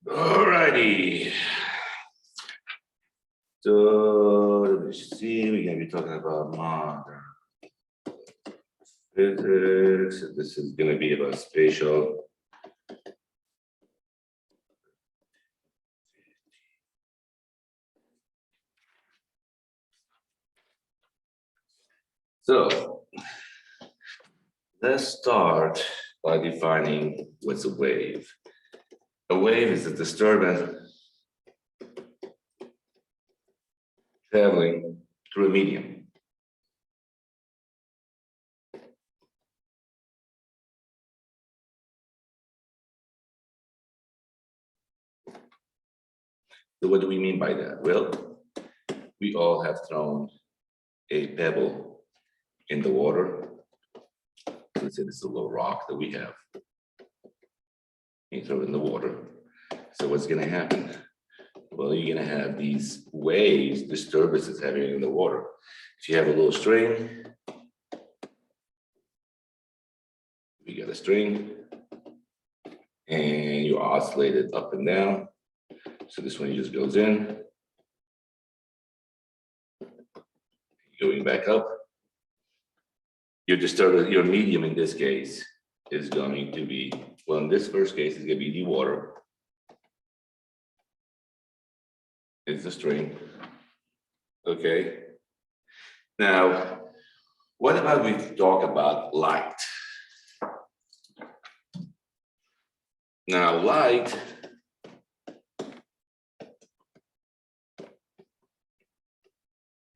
Alrighty. So let me see, we're gonna be talking about modern physics. This is gonna be about spatial. So let's start by defining what's a wave. A wave is a disturbance traveling through a medium. So what do we mean by that? Well, we all have thrown a pebble in the water. Let's say this is a little rock that we have. You throw it in the water. So what's gonna happen? Well, you're gonna have these waves, disturbances happening in the water. If you have a little string, we got a string, and you oscillate it up and down. So this one just goes in, going back up. Your disturbance, your medium in this case is going to be, well, in this first case, it's gonna be the water. It's the string. Okay. Now, what about we talk about light? Now, light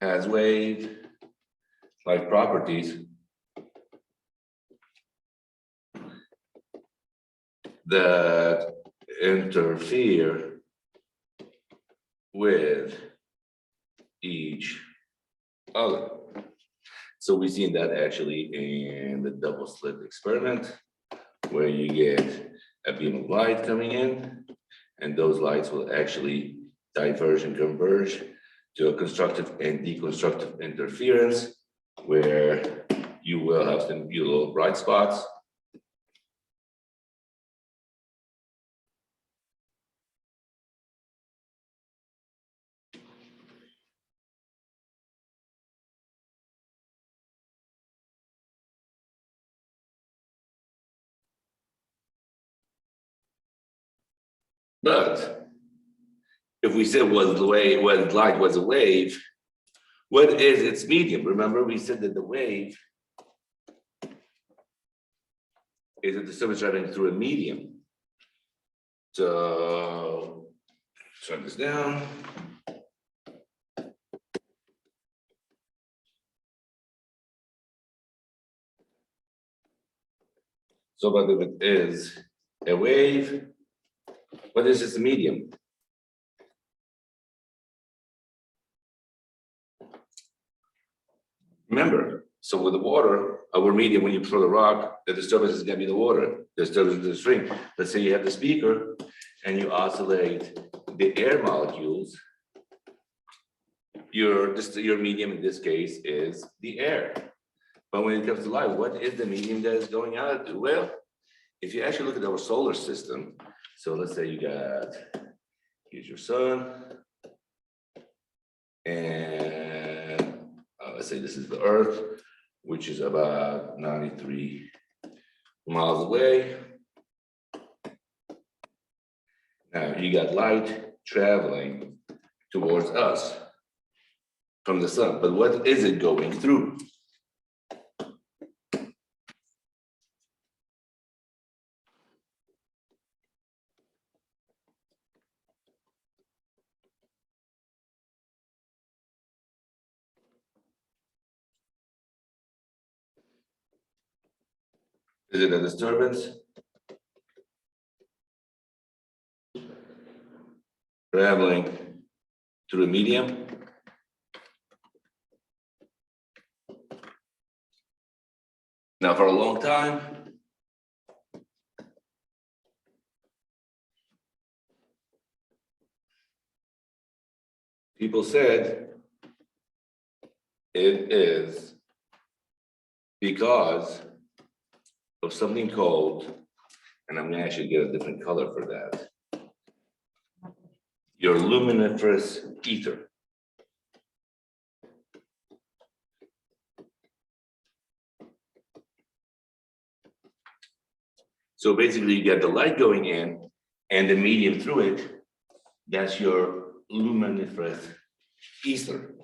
has wave-like properties that interfere with each other. So we've seen that actually in the double slit experiment, where you get a beam of light coming in, and those lights will actually diverge and converge to a constructive and deconstructive interference, where you will have some little bright spots. But if we said light was a wave, what is its medium? Remember, we said that the wave is a disturbance traveling through a medium. So shut this down. So but if it is a wave, what is its medium? Remember, so with the water, our medium, when you throw the rock, the disturbance is gonna be the water, the disturbance is the string. Let's say you have the speaker and you oscillate the air molecules. Your medium in this case is the air. But when it comes to light, what is the medium that is going out to? Well, if you actually look at our solar system, so let's say you got, here's your sun, and let's say this is the Earth, which is about 93 miles away. Now you got light traveling towards us from the sun, but what is it going through? Is it a disturbance? Traveling through a medium? Now, for a long time, people said it is because of something called and I'm gonna actually get a different color for that. Your luminiferous ether. So basically you get the light going in and the medium through it. That's your luminiferous ether.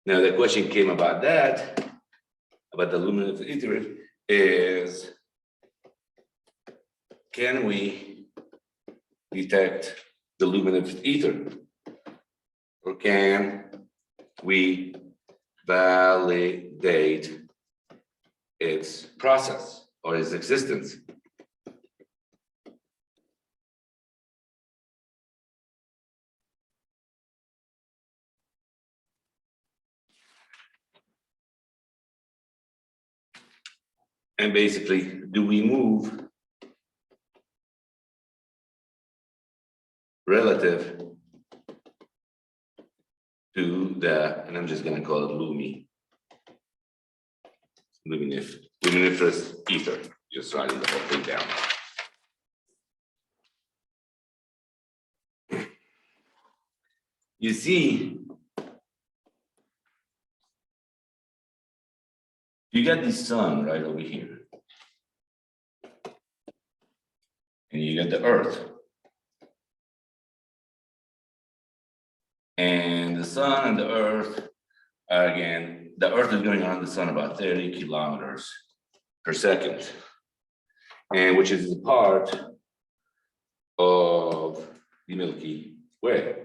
Now the question came about that, about the luminous ether, is can we detect the luminous ether? Or can we validate its process or its existence? And basically, do we move relative to the, and I'm just going to call it luminiferous ether, just writing the whole thing down. You see, you got the sun right over here, and you got the earth. And the sun and the earth, again, the earth is going around the sun about 30 kilometers per second, and which is the part of the Milky Way.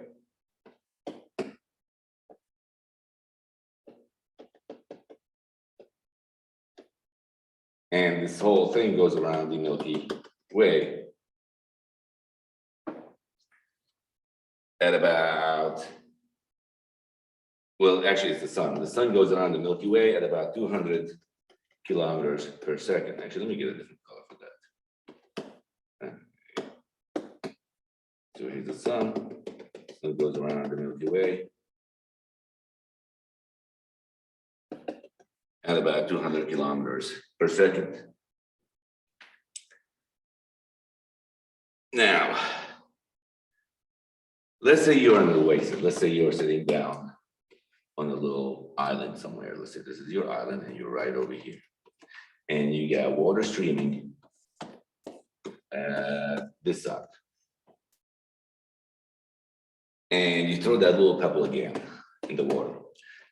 And this whole thing goes around the Milky Way at about, well, actually it's the sun. The sun goes around the Milky Way at about 200 kilometers per second. Actually, let me get a different color for that. So here's the sun. Sun goes around the Milky Way at about 200 kilometers per second. Now, let's say you're on the oasis. Let's say you're sitting down on a little island somewhere. Let's say this is your island and you're right over here. And you got water streaming this side. And you throw that little pebble again in the water.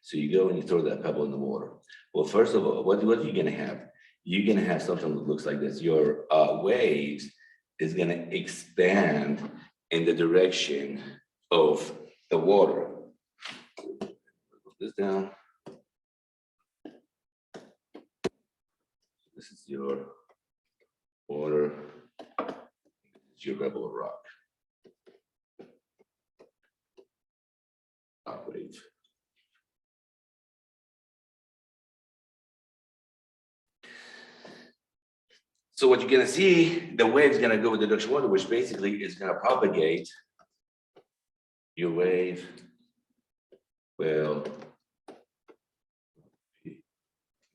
So you go and you throw that pebble in the water. Well, first of all, what are you gonna have? You're gonna have something that looks like this. Your waves is gonna expand in the direction of the water. Put this down. This is your water. This is your rebel rock. Wave. So what you're gonna see, the wave's gonna go with the direction of water, which basically is gonna propagate. Your wave will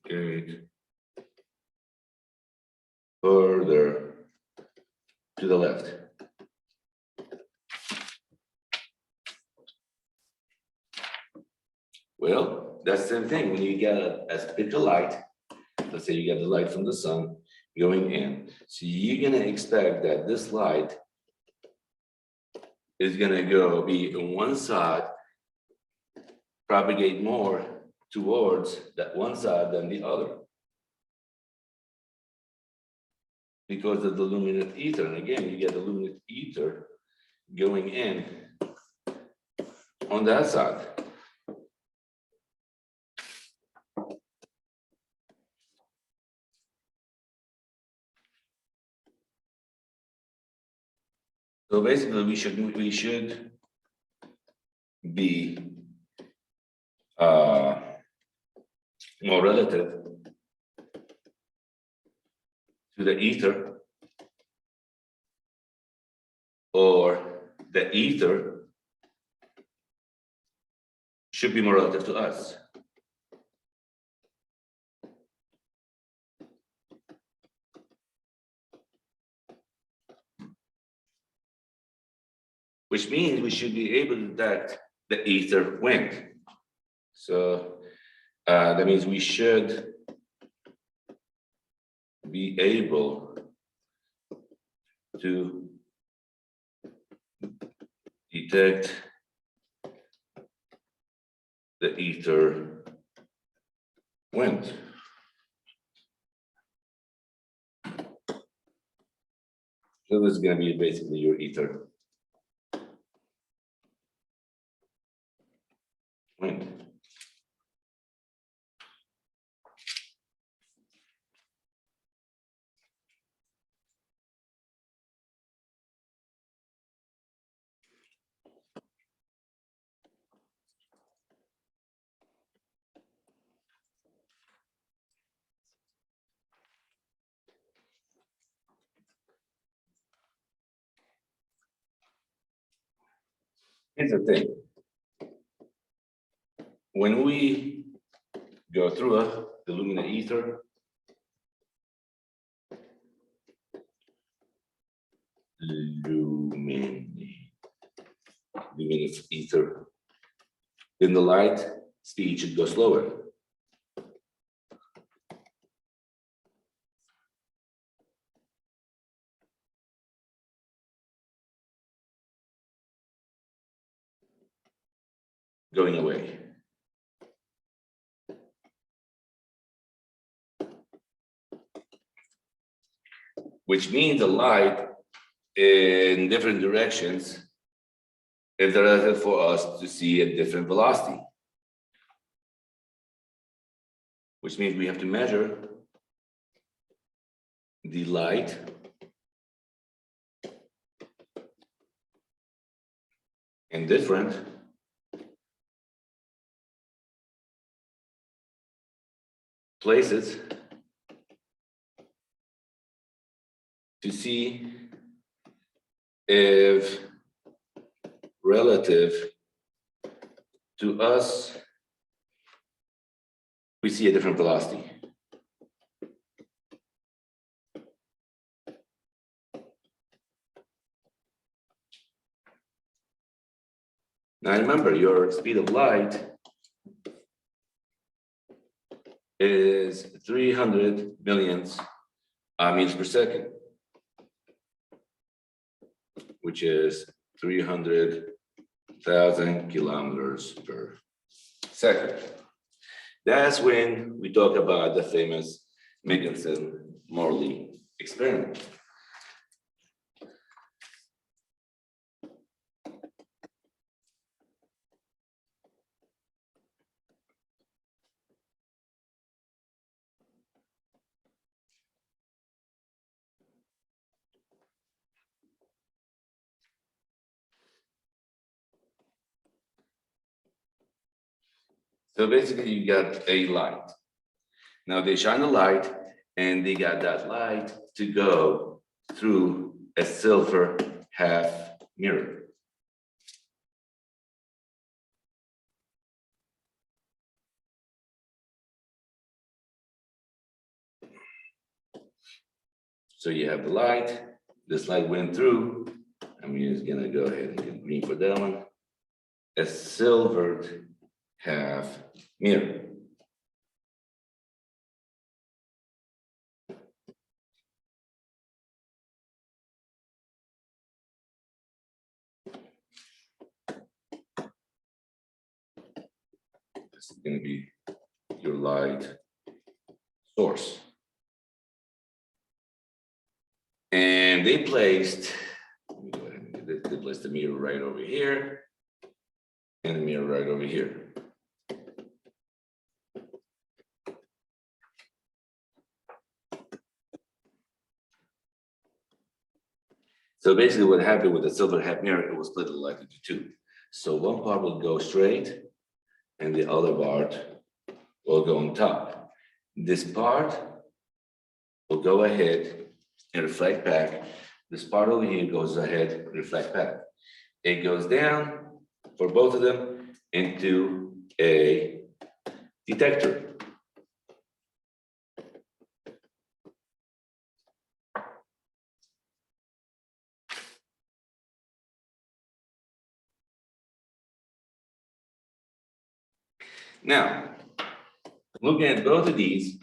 propagate further to the left. Well, that's the same thing. When you get a bit of light, let's say you get the light from the sun going in. So you're gonna expect that this light is gonna be on one side, propagate more towards that one side than the other. Because of the luminous ether. And again, you get the luminous ether going in on that side. So basically, we should be more relative to the ether, or the ether should be more relative to us. which means we should be able to detect the ether wind. So that means we should be able to detect the ether wind. So this is going to be basically your ether wind. Here's the thing. When we go through the luminous ether, luminous ether, then the light speed should go slower. Going away. Which means the light in different directions is relative for us to see a different velocity. Which means we have to measure the light in different places to see if relative to us we see a different velocity. Now remember, your speed of light is 300 millionths meters per second, which is 300,000 kilometers per second. That's when we talk about the famous Michelson-Morley experiment. So basically you got a light. Now they shine a light and they got that light to go through a silver half mirror. So you have the light, this light went through. I'm just gonna go ahead and get green for that one. A silvered half mirror. This is going to be your light source. And they placed, let me go ahead and get this, they placed the mirror right over here and the mirror right over here. So basically what happened with the silver half mirror, it was split the light into two. So one part will go straight and the other part will go on top. This part will go ahead and reflect back. This part over here goes ahead and reflect back. It goes down for both of them into a detector. Now, looking at both of these,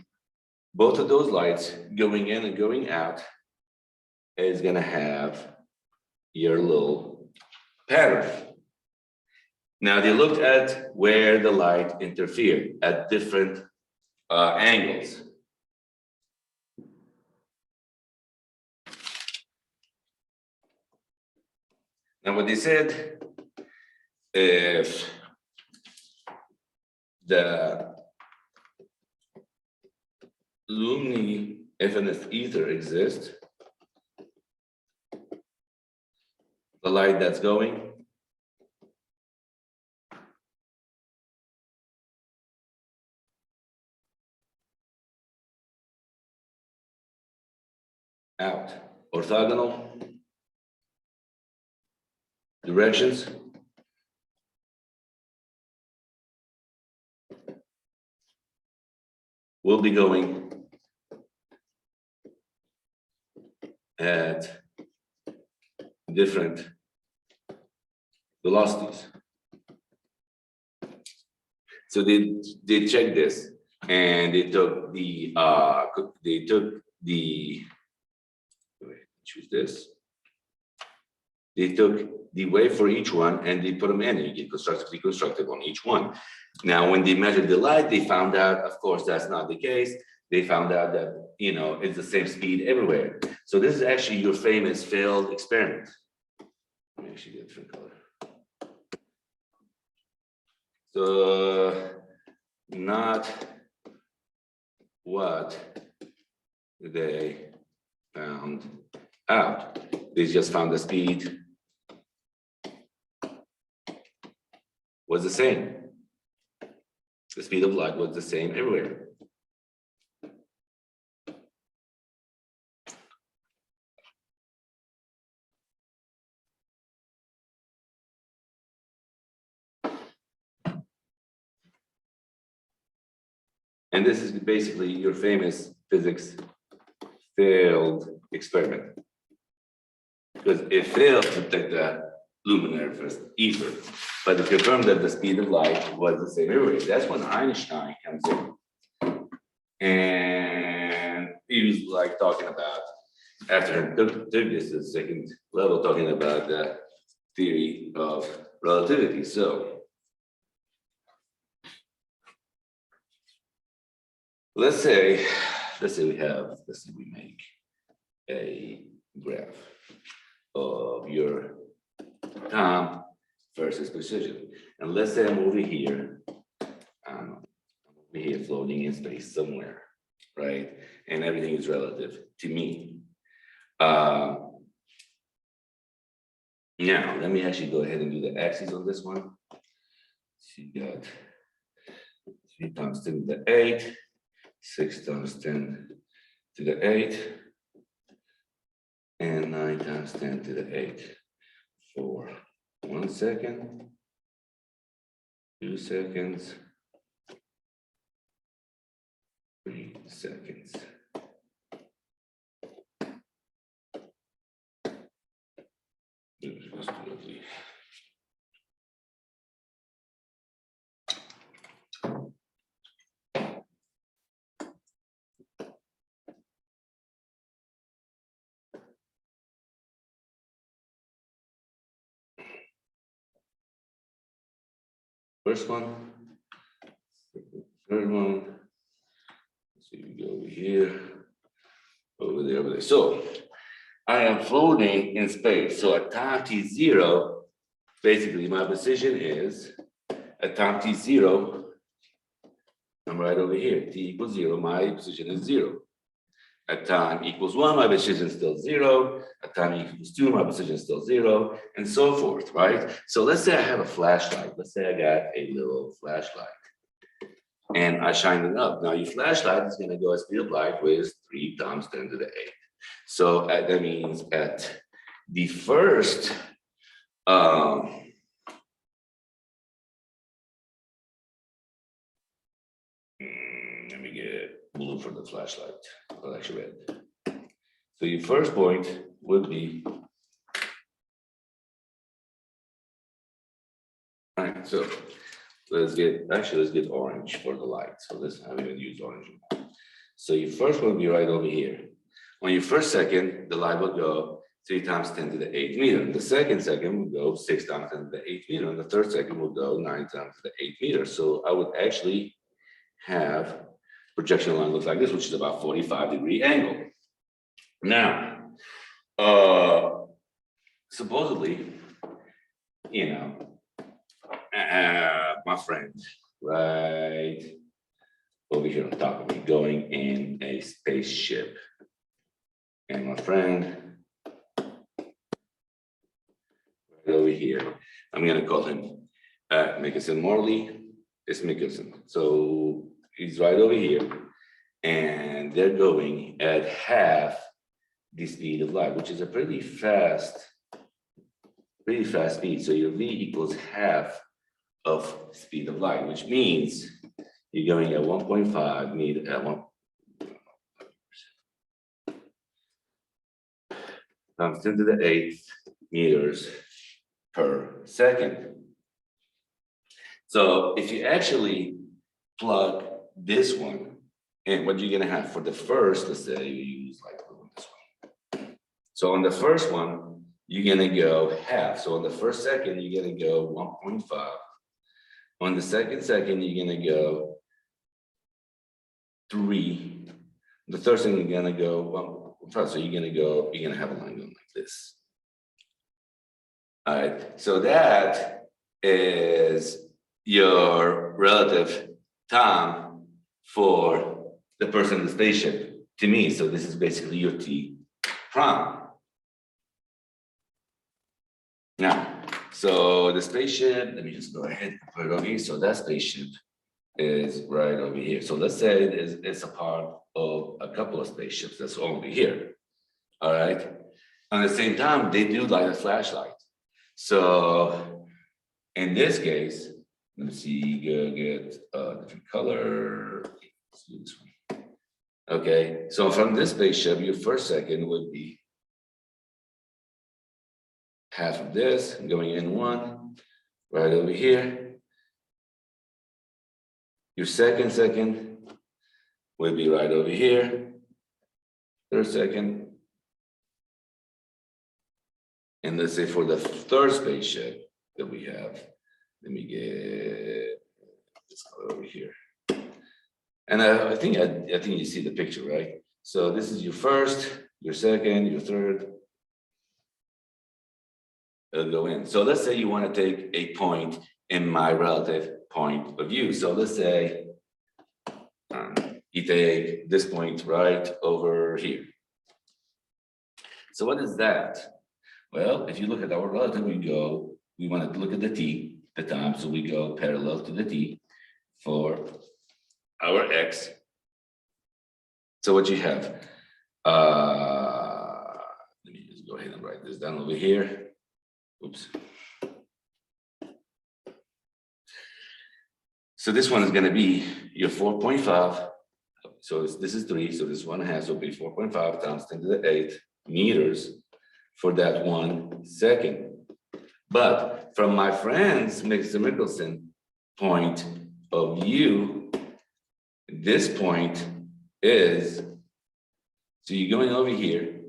both of those lights going in and going out is gonna have your little pattern. Now they looked at where the light interfered at different angles. Now what they said, if the luminous ether exists, the light that's going out, orthogonal directions will be going at different velocities. So they checked this and they took the choose this. They took the wave for each one and they put them in. You get constructively constructed on each one. Now, when they measured the light, they found out, of course, that's not the case. They found out that, you know, it's the same speed everywhere. So this is actually your famous failed experiment. Let me actually get a different color. So not what they found out. They just found the speed was the same. The speed of light was the same everywhere. And this is basically your famous physics failed experiment. Because it failed to detect the luminous ether, but it confirmed that the speed of light was the same everywhere. That's when Einstein comes in. And he was like talking about, after he took this to the second level, talking about the theory of relativity. So let's say we make a graph of your time versus precision. And let's say I'm over here, floating in space somewhere, right? And everything is relative to me. Now, let me actually go ahead and do the axes on this one. So you got 3 times 10 to the 8, 6 times 10 to the 8, and 9 times 10 to the 8 for 1 second, 2 seconds, 3 seconds. First one, third one. So you go over here, over there, over there. So I am floating in space. So at time t0, basically my position is at time t0, I'm right over here. T equals 0, my position is 0. At time equals 1, my position is still 0. At time equals 2, my position is still 0, and so forth, right? So let's say I have a flashlight. Let's say I got a little flashlight and I shine it up. Now your flashlight is going to go at speed of light with 3 times 10 to the 8. So that means at the first let me get blue for the flashlight. Well, actually red. So your first point would be, all right, so let's get orange for the light. So let's have even use orange. So your first will be right over here. On your first second, the light will go 3 times 10 to the 8th meter. The second will go 6 times 10 to the 8th meter. And the third second will go 9 times to the 8th meter. So I would actually have projection line looks like this, which is about 45-degree angle. Now, supposedly, you know, my friend, right over here on top of me, going in a spaceship. And my friend, right over here, I'm gonna call him Mickelson Morley. It's Mickelson. So he's right over here, and they're going at half the speed of light, which is a pretty fast speed. So your V equals half of speed of light, which means you're going at 1.5 meter at 1 times 10 to the 8th meters per second. So if you actually plug this one in, what you're gonna have for the first, let's say you use like this one. So on the first one, you're gonna go half. So on the first second, you're gonna go 1.5. On the second, you're gonna go 3. The third second, you're gonna go 1.5. So you're gonna have a line going like this. All right. So that is your relative time for the person in the spaceship to me. So this is basically your T prime. Now, so the spaceship, let me just go ahead and put it over here. So that spaceship is right over here. So let's say it's a part of a couple of spaceships that's over here. All right. At the same time, they do light a flashlight. So in this case, let me see, go get a different color. Let's do this one. Okay, so from this spaceship, your first second would be half of this going in 1 right over here. Your second will be right over here. Third second. And let's say for the third spaceship that we have, let me get this color over here. And I think you see the picture, right? So this is your first, your second, your third. It'll go in. So let's say you want to take a point in my relative point of view. So let's say you take this point right over here. So what is that? Well, if you look at our relative, we want to look at the t, the time, so we go parallel to the t for our x. So what you have, let me just go ahead and write this down over here. Oops. So this one is going to be your 4.5. So this is 3, so this 1.5, so it'll be 4.5 times 10 to the 8th meters for that 1 second. But from my friend's Mr. Mickelson point of view, this point is, so you're going over here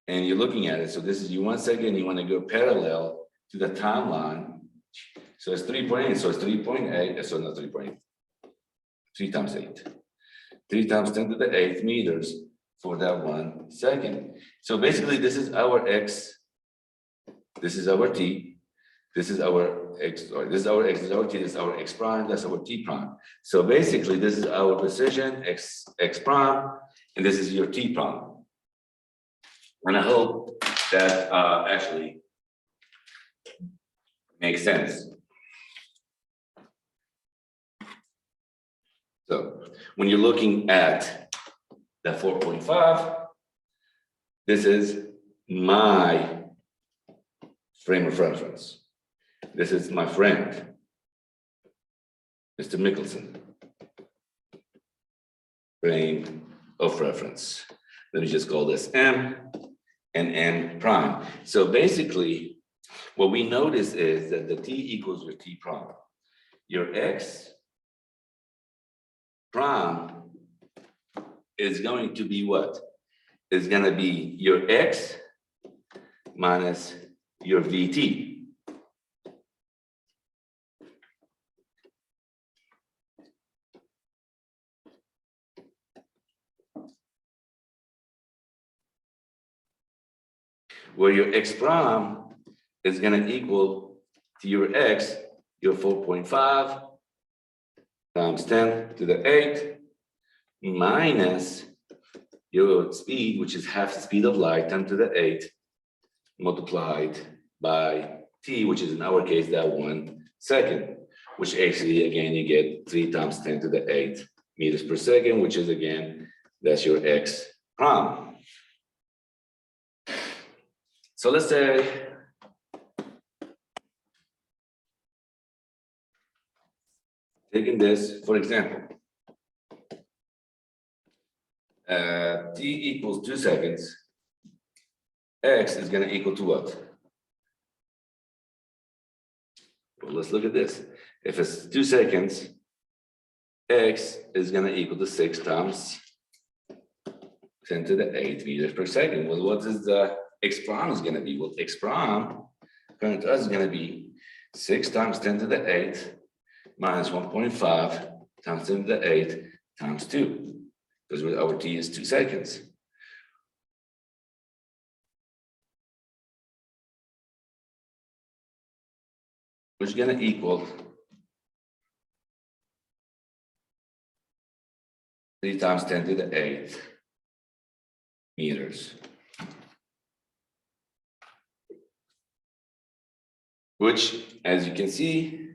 and you're looking at it. So this is your 1 second, you want to go parallel to the timeline. So it's 3.8, so it's 3.8, so not 3.8, 3 times 8. 3 times 10 to the 8th meters for that 1 second. So basically this is our x, this is our t, this is our x, or this is our x, this is our t, this is our x prime, that's our t prime. So basically this is our precision, x prime, and this is your t prime. And I hope that actually makes sense. So when you're looking at the 4.5, this is my frame of reference. This is my friend, Mr. Mickelson, frame of reference. Let me just call this M and N prime. So basically, what we notice is that the T equals your T prime. your x prime is going to be what? It's going to be your x minus your vt. Where your x prime is going to equal to your x, your 4.5 times 10 to the 8 minus your speed, which is half the speed of light, 10 to the 8, multiplied by t, which is in our case that 1 second, which actually, again, you get 3 times 10 to the 8 meters per second, which is, again, that's your x prime. So let's say taking this, for example, t equals 2 seconds, x is going to equal to what? Well, let's look at this. If it's 2 seconds, x is going to equal to 6 times 10 to the 8 meters per second. Well, what is the x prime is going to be? Well, x prime, according to us, is going to be 6 times 10 to the 8 minus 1.5 times 10 to the 8 times 2, because our t is 2 seconds. Which is going to equal 3 times 10 to the 8 meters. Which, as you can see,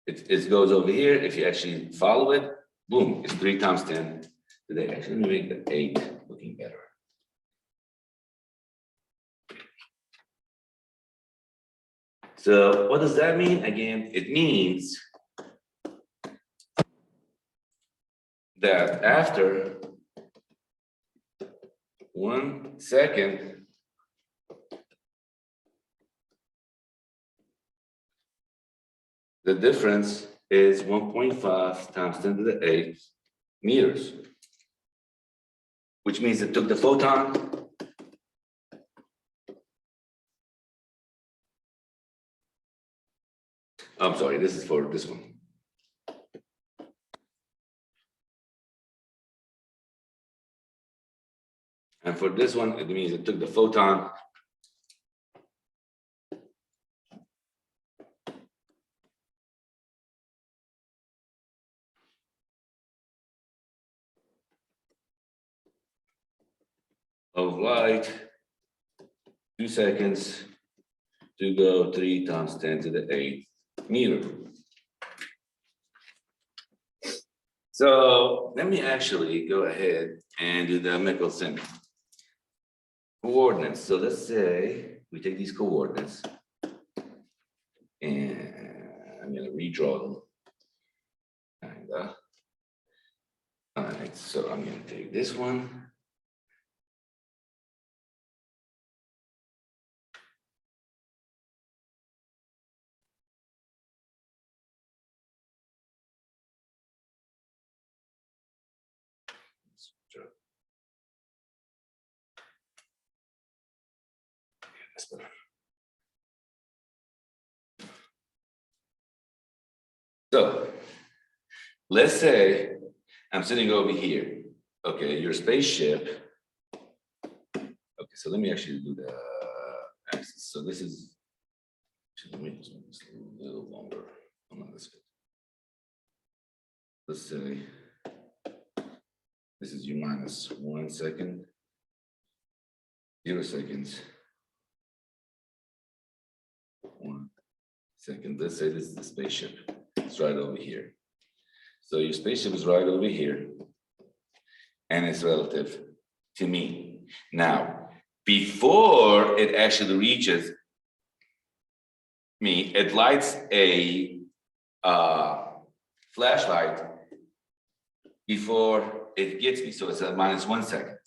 it goes over here. If you actually follow it, boom, it's 3 times 10 to the 8. Actually, let me make the 8 looking better. So what does that mean? Again, it means that after 1 second, the difference is 1.5 times 10 to the 8 meters, which means it took the photon I'm sorry, this is for this one. And for this one, it means it took the photon of light, 2 seconds to go 3 times 10 to the 8 meter. So let me actually go ahead and do the Michelson coordinates. So let's say we take these coordinates and I'm going to redraw them. All right, so I'm going to take this one. So let's say I'm sitting over here. Okay, your spaceship. Okay, so let me actually do the axis. So this is, let me just make this a little longer. I'm not this good. Let's say this is your minus 1 second, 0 seconds, 1 second. Let's say this is the spaceship. It's right over here. So your spaceship is right over here, and it's relative to me. Now, before it actually reaches me, it lights a flashlight before it gets me. So it's at minus 1 second.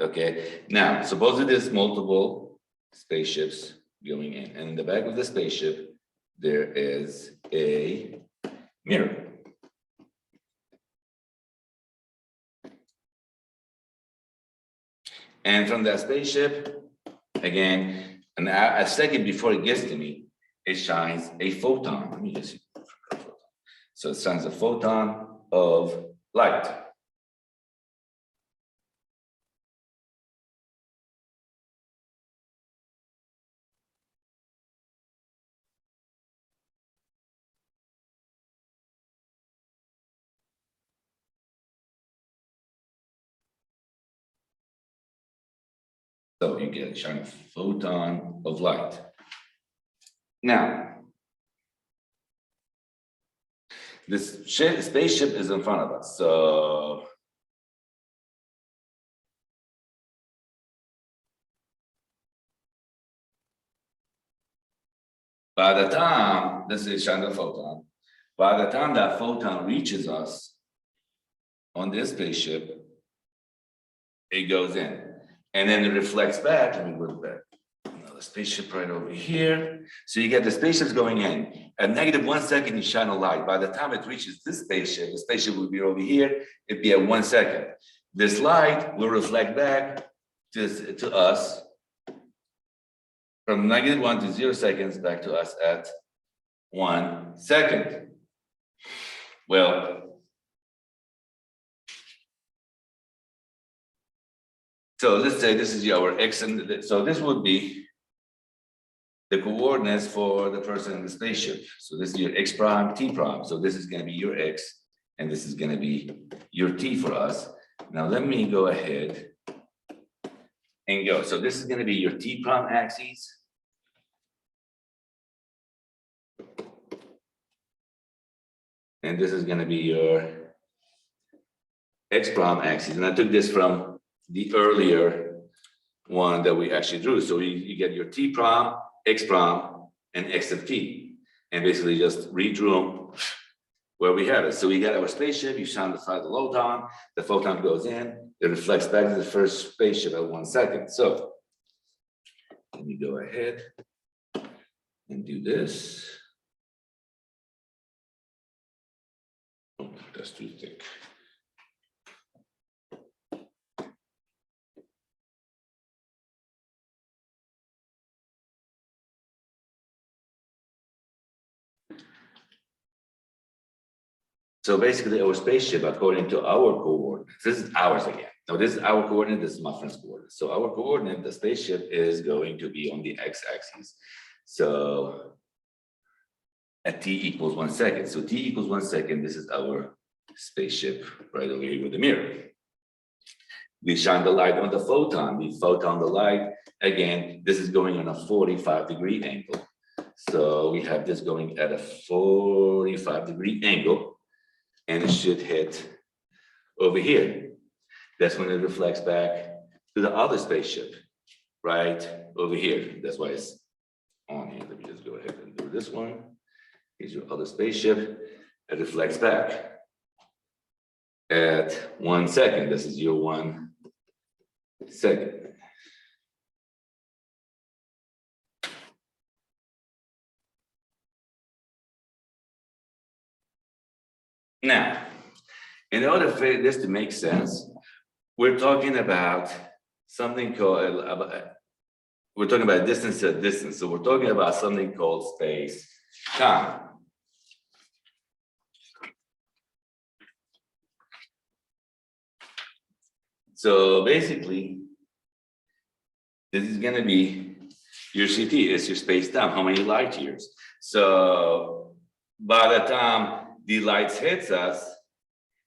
Okay. Now, suppose it is multiple spaceships going in. And in the back of the spaceship, there is a mirror. And from that spaceship, again, a second before it gets to me, it shines a photon. Let me just see. So it shines a photon of light. So you get a shining photon of light. Now, this spaceship is in front of us. So by the time, this is shining photon, by the time that photon reaches us on this spaceship, it goes in. And then it reflects back. Let me go back. Another spaceship right over here. So you get the spaceships going in. At -1 second, you shine a light. By the time it reaches this spaceship, the spaceship will be over here. It'd be at 1 second. This light will reflect back to us from -1 to 0 seconds back to us at 1 second. Well, so let's say this is our X, and so this would be the coordinates for the person in the spaceship. So this is your X prime, T prime. So this is going to be your X, and this is going to be your T for us. Now let me go ahead and go. So this is going to be your T prime axis. And this is going to be your X prime axis. And I took this from the earlier one that we actually drew. So you get your T prime, X prime, and X of T. And basically just redrew them where we have it. So we got our spaceship, you shine the photon goes in, it reflects back to the first spaceship at 1 second. So let me go ahead and do this. Oh, that's too thick. So basically our spaceship, according to our coordinates, this is ours again. Now this is our coordinate, this is my friend's coordinate. So our coordinate, the spaceship is going to be on the X-axis. So at T equals 1 second. So T equals 1 second, this is our spaceship right over here with the mirror. We shine the light on the photon, we photon the light. Again, this is going on a 45-degree angle. So we have this going at a 45-degree angle. And it should hit over here. That's when it reflects back to the other spaceship, right over here. That's why it's on here. Let me just go ahead and do this one. Here's your other spaceship. It reflects back at 1 second. This is your 1 second. Now, in order for this to make sense, we're talking about something called, we're talking about distance to distance. So we're talking about something called space time. So basically, this is going to be your CT, it's your space time, how many light years. So by the time the light hits us,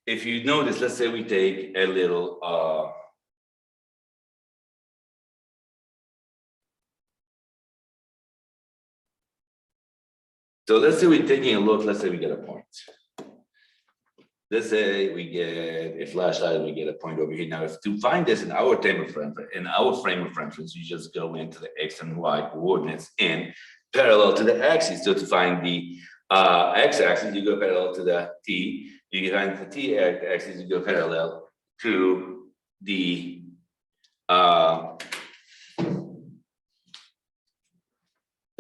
if you notice, let's say we take a little so let's say we're taking a look, let's say we get a point. Let's say we get a flashlight, we get a point over here. Now, if to find this in our frame of reference, you just go into the X and Y coordinates in parallel to the axis. So to find the X-axis, you go parallel to the T. You can find the T-axis, you go parallel to the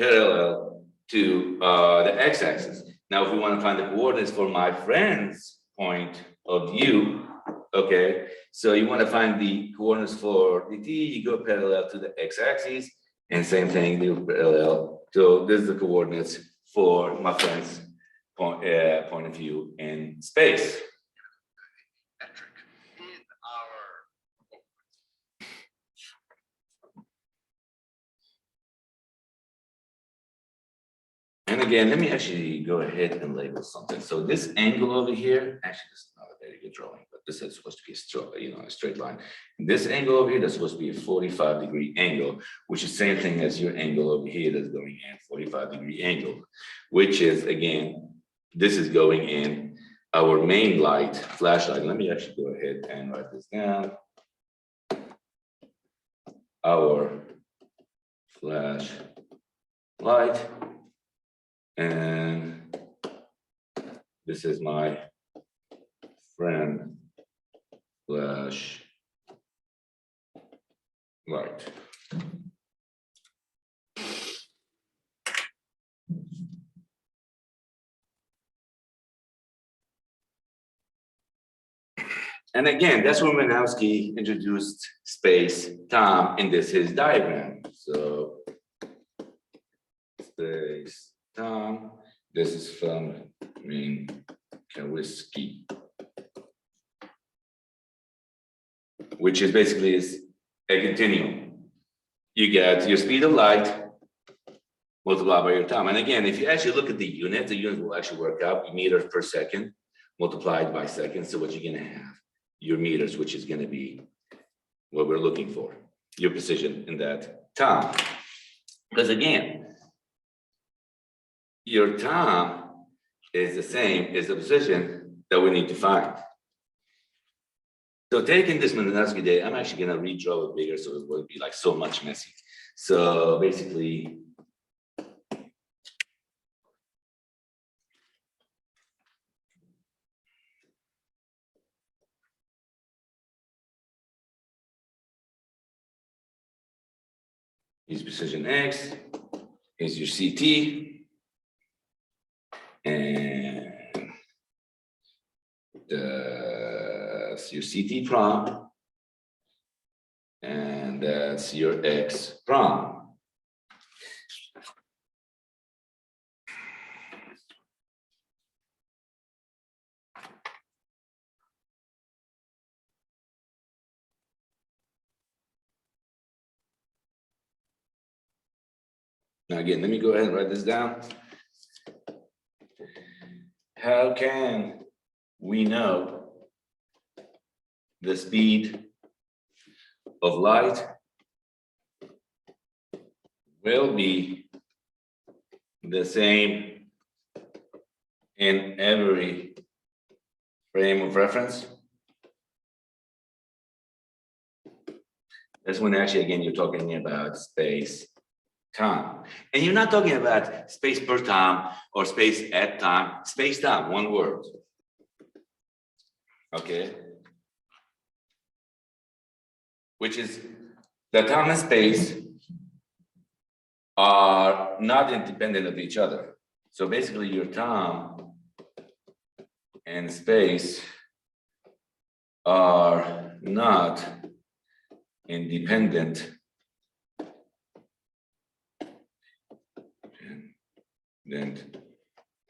parallel to the x-axis. Now, if we want to find the coordinates for my friend's point of view, okay, so you want to find the coordinates for the t, you go parallel to the x-axis, and same thing, you parallel. So this is the coordinates for my friend's point of view in space. And again, let me actually go ahead and label something. So this angle over here, actually, this is not a very good drawing, but this is supposed to be a straight line. This angle over here, that's supposed to be a 45-degree angle, which is the same thing as your angle over here that's going in, 45-degree angle, which is, again, this is going in our main light, flashlight. Let me actually go ahead and write this down. Our flashlight. And this is my friend flashlight. And again, that's when Minkowski introduced space-time in his diagram. So space-time, this is from Minkowski, which is basically a continuum. You get your speed of light multiplied by your time. And again, if you actually look at the unit will actually work out meters per second multiplied by seconds. So what you're going to have, your meters, which is going to be what we're looking for, your precision in that time. Because again, your time is the same as the precision that we need to find. So taking this Minkowski data, I'm actually going to redraw it bigger so it won't be like so much messy. So basically, is precision X, is your CT, and that's your CT prime, and that's your X prime. Now again, let me go ahead and write this down. How can we know the speed of light will be the same in every frame of reference? That's when actually, again, you're talking about space time. And you're not talking about space per time or space at time, space time, one word. Okay. Which is the time and space are not independent of each other. So basically your time and space are not independent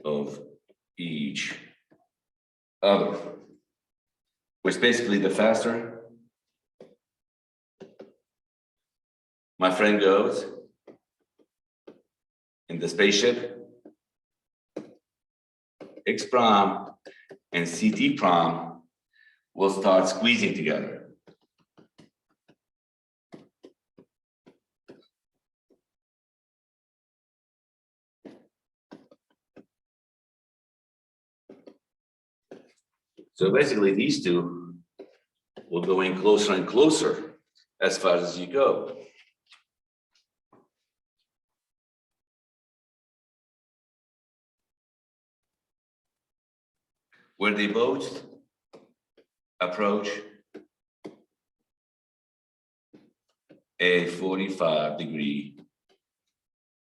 of each other, which basically the faster my friend goes in the spaceship, X prime and CT prime will start squeezing together. So basically these two will go in closer and closer as far as you go. Where they both approach a 45-degree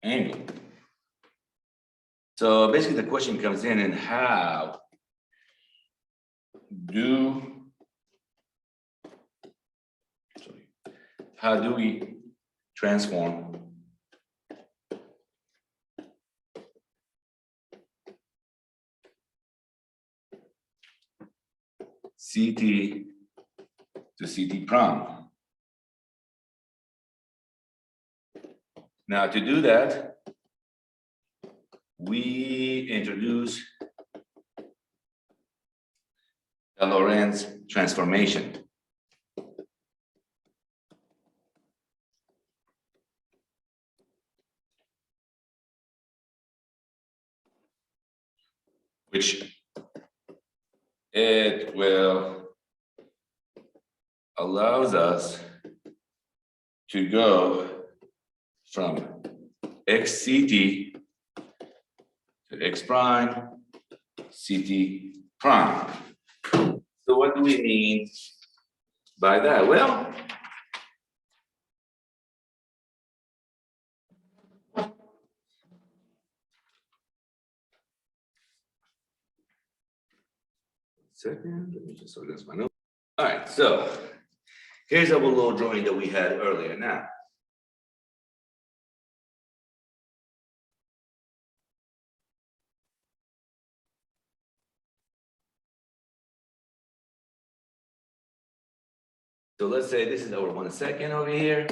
angle. So basically the question comes in, and how do we transform CT to CT prime? Now to do that, we introduce the Lorentz transformation. Which it will allows us to go from XCT to X prime, CT prime. So what do we mean by that? Well, second, let me just organize my notes. All right, so here's our little drawing that we had earlier. Now, so let's say this is our 1 second over here.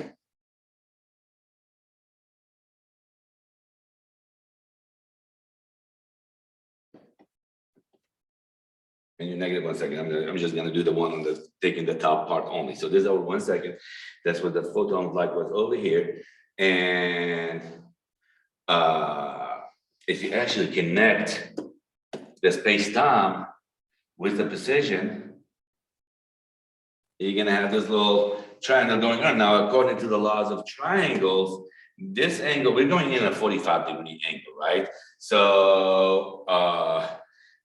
And you're negative 1 second. I'm just gonna do the one on the taking the top part only. So this is our 1 second. That's what the photon of light was over here. And if you actually connect the space-time with the precision, you're gonna have this little triangle going on. Now, according to the laws of triangles, this angle, we're going in a 45-degree angle, right? So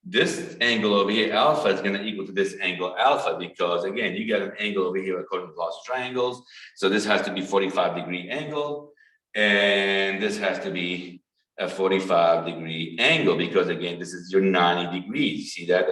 this angle over here, alpha, is going to equal to this angle alpha, because again, you got an angle over here according to laws of triangles. So this has to be 45-degree angle, and this has to be a 45-degree angle, because again, this is your 90 degrees. You see that?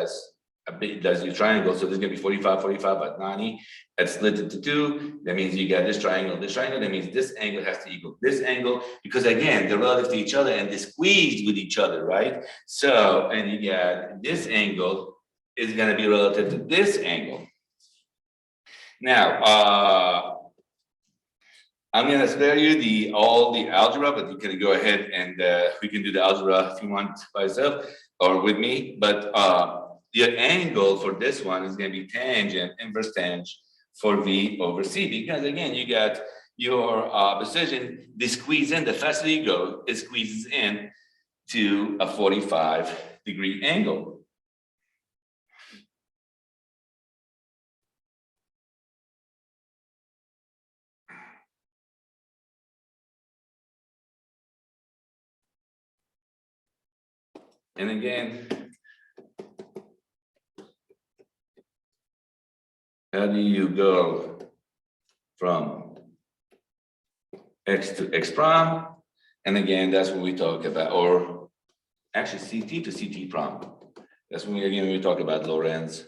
That's your triangle. So this is going to be 45, 45 by 90. That's split into two. That means you got this triangle, this triangle. That means this angle has to equal this angle, because again, they're relative to each other and they're squeezed with each other, right? So, and you got this angle is going to be relative to this angle. Now, I'm going to spare you all the algebra, but you can go ahead and we can do the algebra if you want by yourself or with me. But the angle for this one is going to be tangent, inverse tangent for V over C, because again, you got your precision, they squeeze in, the faster you go, it squeezes in to a 45-degree angle. And again, how do you go from X to X prime? And again, that's when we talk about, or actually CT to CT prime. That's when we talk about Lorentz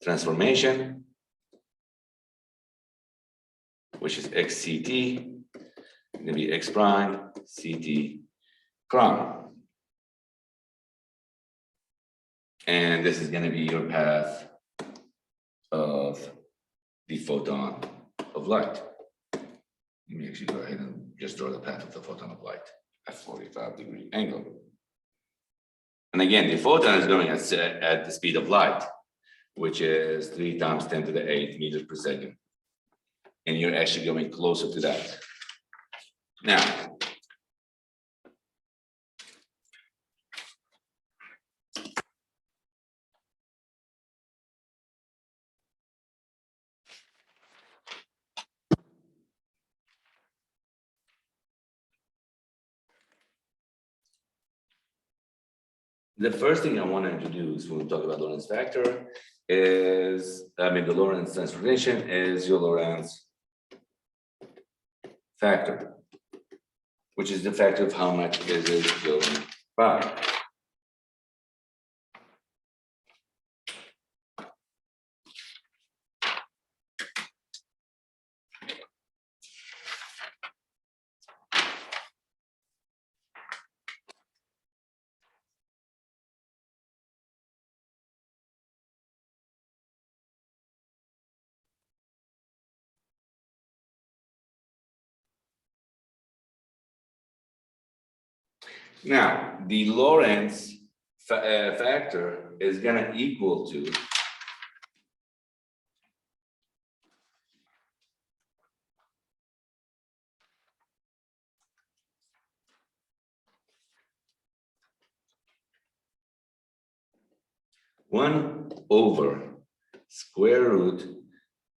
transformation, which is XCT, going to be X prime, CT prime. And this is going to be your path of the photon of light. Let me actually go ahead and just draw the path of the photon of light at 45-degree angle. And again, the photon is going at the speed of light, which is 3 times 10 to the 8 meters per second. And you're actually going closer to that. Now, the first thing I want to introduce when we talk about Lorentz factor is, the Lorentz transformation is your Lorentz factor. which is the factor of how much is it going by. Now, the Lorentz factor is going to equal to one over square root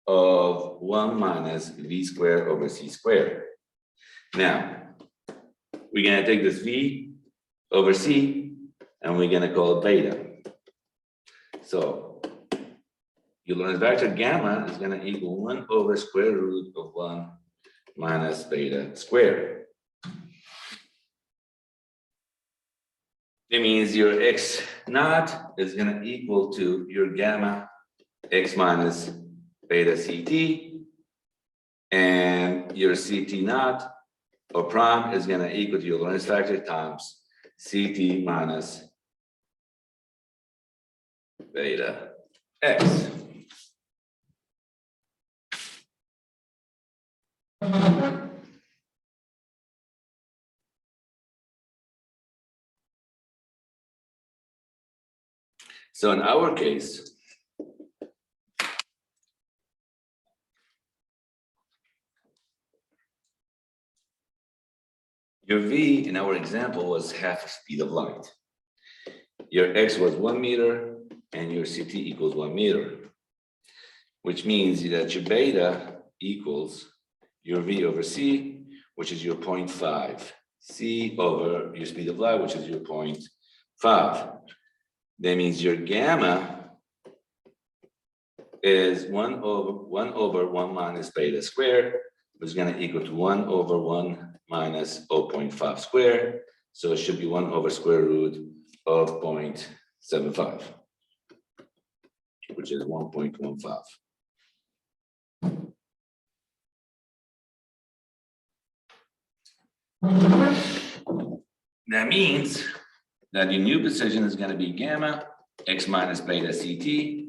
of 1 minus v squared over c squared. Now, we're going to take this v over c and we're going to call it beta. So your Lorentz vector gamma is going to equal 1 over square root of 1 minus beta squared. That means your x naught is going to equal to your gamma x minus beta ct, and your ct naught or prime is going to equal to your Lorentz factor times ct minus beta x. So in our case, your v in our example was half the speed of light. Your x was 1 meter and your ct equals 1 meter, which means that your beta equals your v over c, which is your 0.5, c over your speed of light, which is your 0.5. That means your gamma is 1 over 1 minus beta squared, which is going to equal to 1 over 1 minus 0.5 squared. So it should be 1 over square root of 0.75, which is 1.15. That means that your new position is going to be gamma x minus beta ct,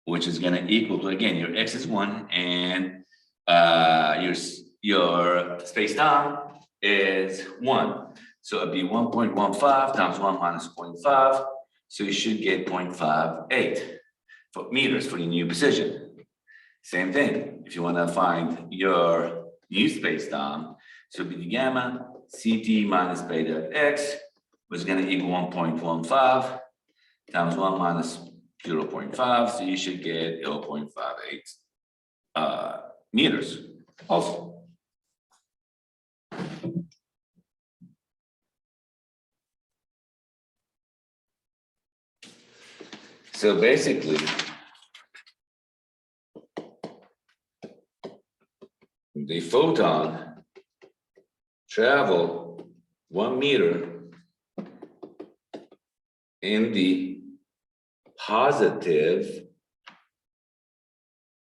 which is going to equal to, again, your x is 1 and your space-time is 1. So it'd be 1.15 times 1 minus 0.5. So you should get 0.58 for meters for your new position. Same thing, if you want to find your new space-time, so it'd be the gamma ct minus beta x, which is going to equal 1.15 times 1 minus 0.5, so you should get 0.58 meters also. So basically, the photon travel 1 meter in the positive,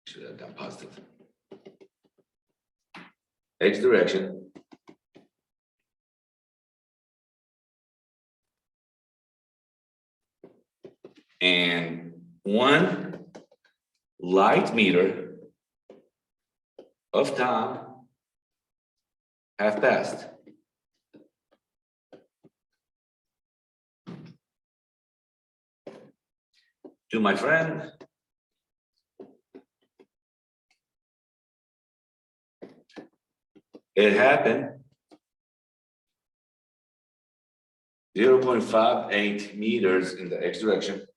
should have done positive, x direction, and 1 light meter of time have passed. To my friend, it happened 0.58 meters in the x direction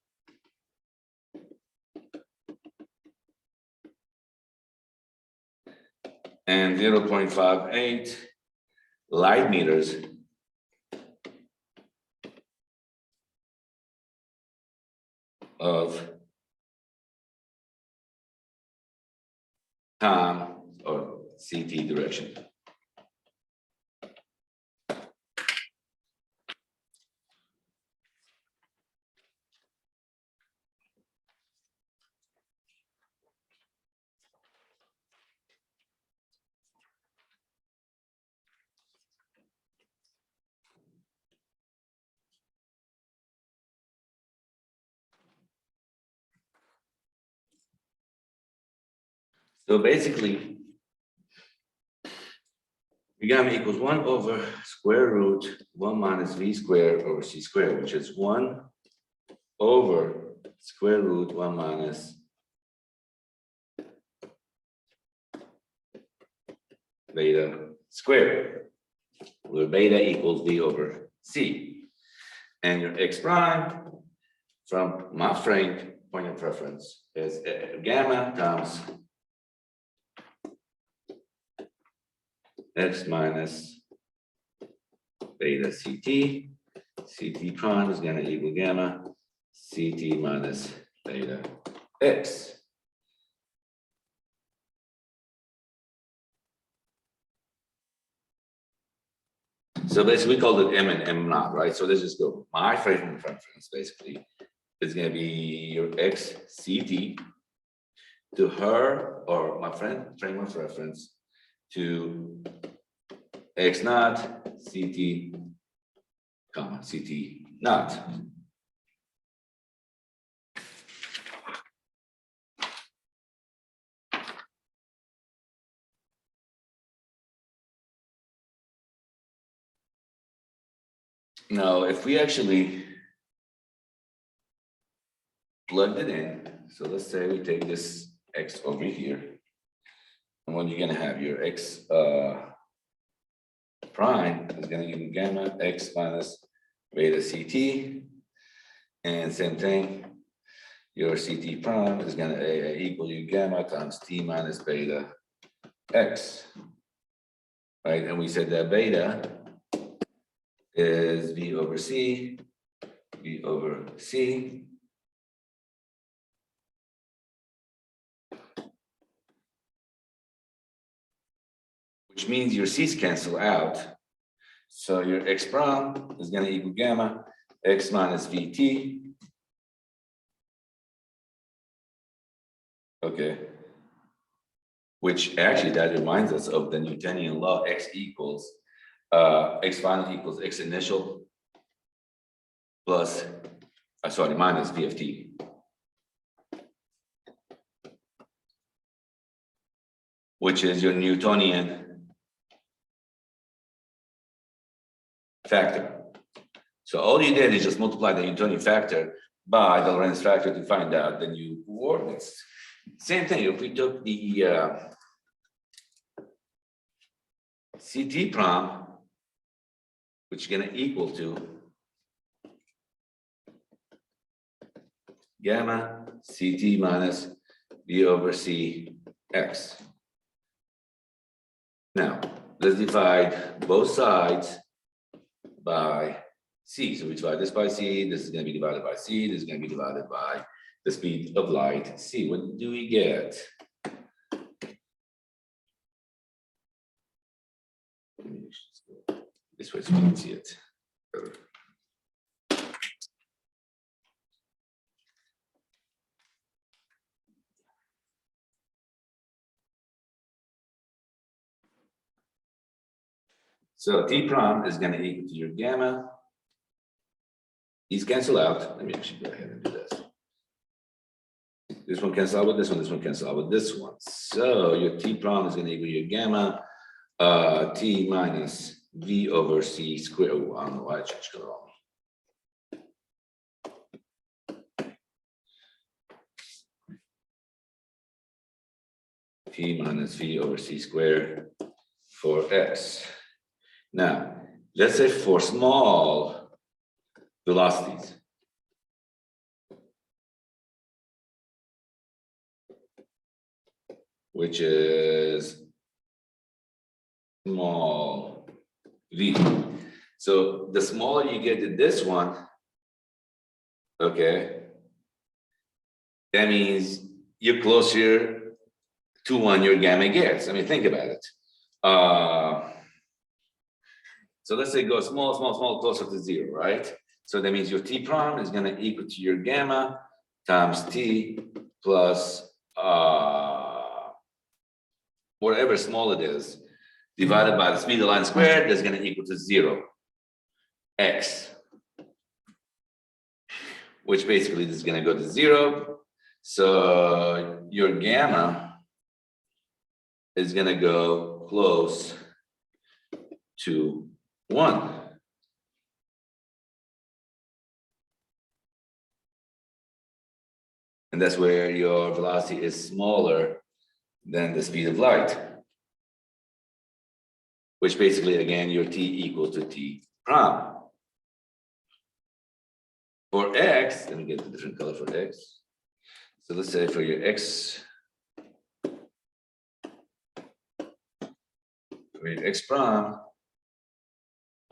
and 0.58 light meters of time or CT direction. So basically, gamma equals 1 over square root 1 minus v squared over c squared, which is 1 over square root 1 minus beta squared, where beta equals v over c. And your x prime from my Frank point of reference is gamma times x minus beta CT. CT prime is going to equal gamma CT minus beta x. So basically we called it M and M naught, right? So let's just go. My frame of reference basically is going to be your x CT to her or my friend frame of reference to x naught CT comma CT naught. Now, if we actually plugged it in, so let's say we take this x over here, and what you're going to have your x prime is going to give you gamma x minus beta CT, and same thing, your CT prime is going to equal you gamma times t minus beta x, right? And we said that beta is v over c, v over c, which means your c's cancel out. So your x prime is going to equal gamma x minus vt. Okay. Which actually that reminds us of the Newtonian law, x equals x final equals x initial plus minus v of t. Which is your Newtonian factor. So all you did is just multiply the Newtonian factor by the Lorentz factor to find out the new coordinates. Same thing, if we took the CT prime, which is going to equal to gamma CT minus v over c x. Now, let's divide both sides by c. So we divide this by c, this is going to be divided by c, this is going to be divided by the speed of light c. What do we get? This way so we can see it better. So t prime is going to equal to your gamma. These cancel out. Let me actually go ahead and do this. This one cancel out with this one. This one cancel out with this one. So your t prime is going to equal your gamma t minus v over c squared. Oh, I don't know why I changed color on me. T minus v over c squared for x. Now, let's say for small velocities, which is small v. So the smaller you get to this one, okay, that means you're closer to 1 your gamma gets. I mean, think about it. So let's say go small, small, small, closer to 0, right? So that means your T prime is going to equal to your gamma times T plus whatever small it is, divided by the speed of line squared, that's going to equal to 0, x, which basically is going to go to 0. So your gamma is going to go close to 1. And that's where your velocity is smaller than the speed of light, which basically, again, your T equals to T prime. For x, let me get a different color for x. So let's say for your x, for your x prime,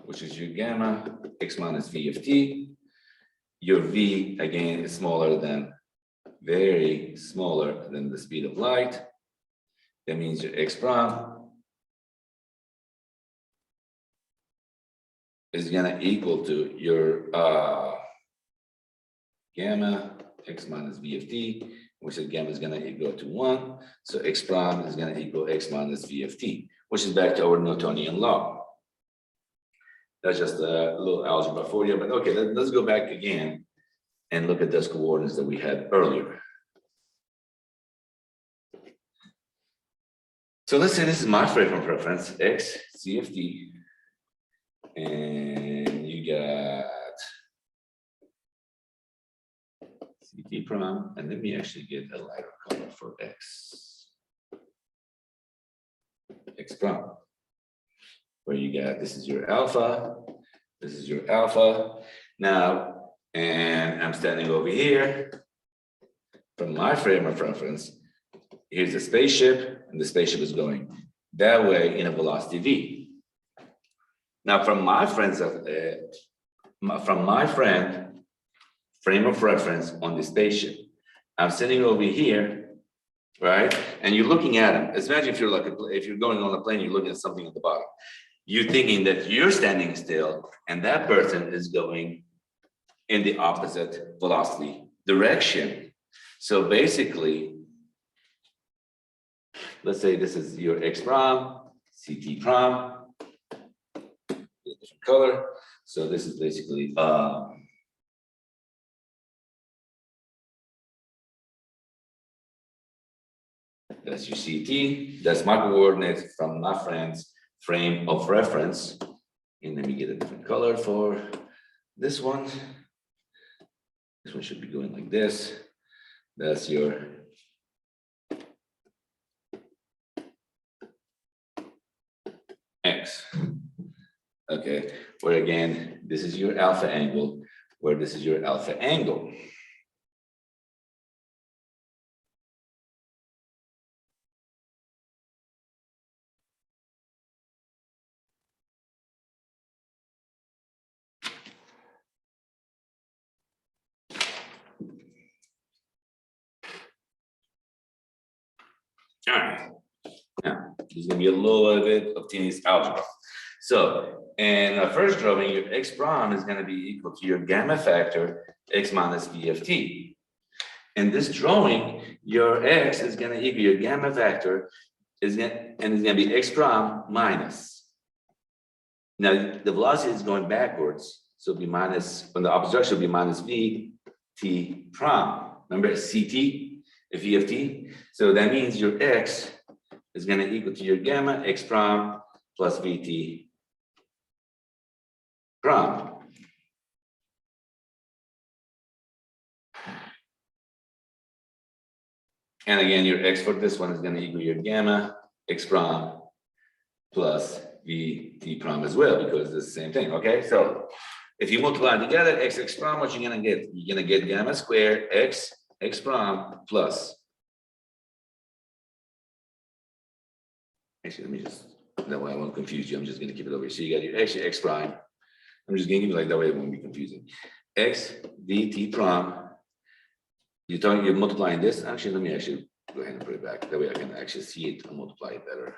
which is your gamma, x minus v of t, your v, again, is smaller than, very smaller than the speed of light. That means your x prime is going to equal to your gamma x minus v of t, which is gamma is going to equal to 1. So x prime is going to equal x minus v of t, which is back to our Newtonian law. That's just a little algebra for you, but okay, let's go back again and look at those coordinates that we had earlier. So let's say this is my frame of reference, x, c of t, and you got ct prime, and let me actually get a lighter color for x prime, where you got, this is your alpha, this is your alpha. Now, and I'm standing over here. From my frame of reference, here's the spaceship, and the spaceship is going that way in a velocity v. Now, from my friend frame of reference on the spaceship, I'm sitting over here, right? And you're looking at him. Imagine if you're like if you're going on a plane, you're looking at something at the bottom. You're thinking that you're standing still, and that person is going in the opposite velocity direction. So basically, let's say this is your x prime, ct prime, different color. So this is basically that's your ct. That's my coordinate from my friend's frame of reference. And let me get a different color for this one. This one should be going like this. That's your x. Okay, where again, this is your alpha angle, where this is your alpha angle. All right, now there's gonna be a little bit of tedious algebra. So, in the first drawing, your x prime is gonna be equal to your gamma factor x minus v of t. In this drawing, your x is gonna equal your gamma factor is gonna be x prime minus. Now the velocity is going backwards, so it'll be minus, when the opposite direction will be minus v t prime. Remember ct, v of t. So that means your x is going to equal to your gamma x prime plus vt prime. And again, your x for this one is going to equal your gamma x prime plus vt prime as well, because it's the same thing. Okay, so if you multiply together x prime, what you're going to get? You're going to get gamma squared x prime plus. Actually, let me just, that way I won't confuse you. I'm just going to keep it over here. So you got your x prime. I'm just going to give you like that way it won't be confusing. X vt prime. You're multiplying this. Actually, let me actually Go ahead and put it back. That way I can actually see it and multiply it better.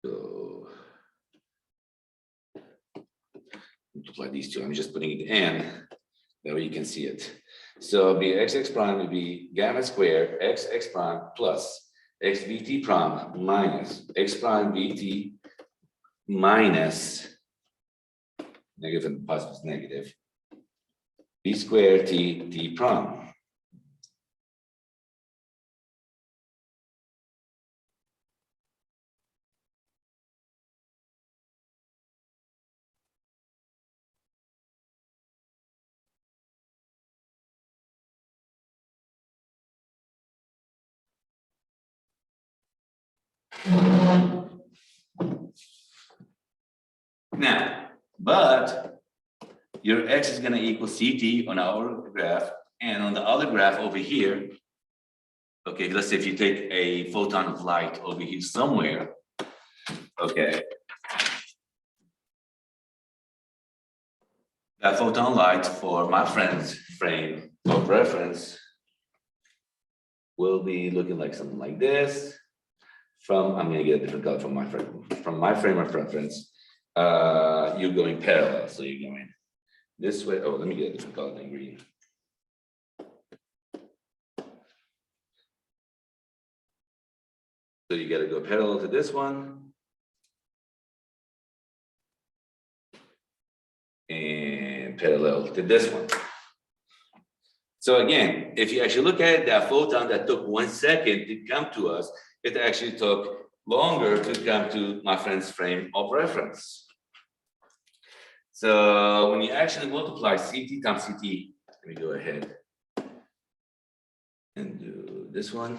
So multiply these two. I'm just putting it in. That way you can see it. So it'll be x prime would be gamma squared x prime plus x vt prime minus x prime vt minus negative and positive is negative v squared t prime. Now, but your x is going to equal ct on our graph, and on the other graph over here, okay, let's say if you take a photon of light over here somewhere, okay, that photon light for my friend's frame of reference will be looking like something like this. From, I'm going to get a different color from my frame of reference. You're going parallel, so you're going this way. Oh, let me get a different color than green. So you got to go parallel to this one. And parallel to this one. So again, if you actually look at it, that photon that took 1 second to come to us, it actually took longer to come to my friend's frame of reference. So when you actually multiply CT times CT, let me go ahead and do this one.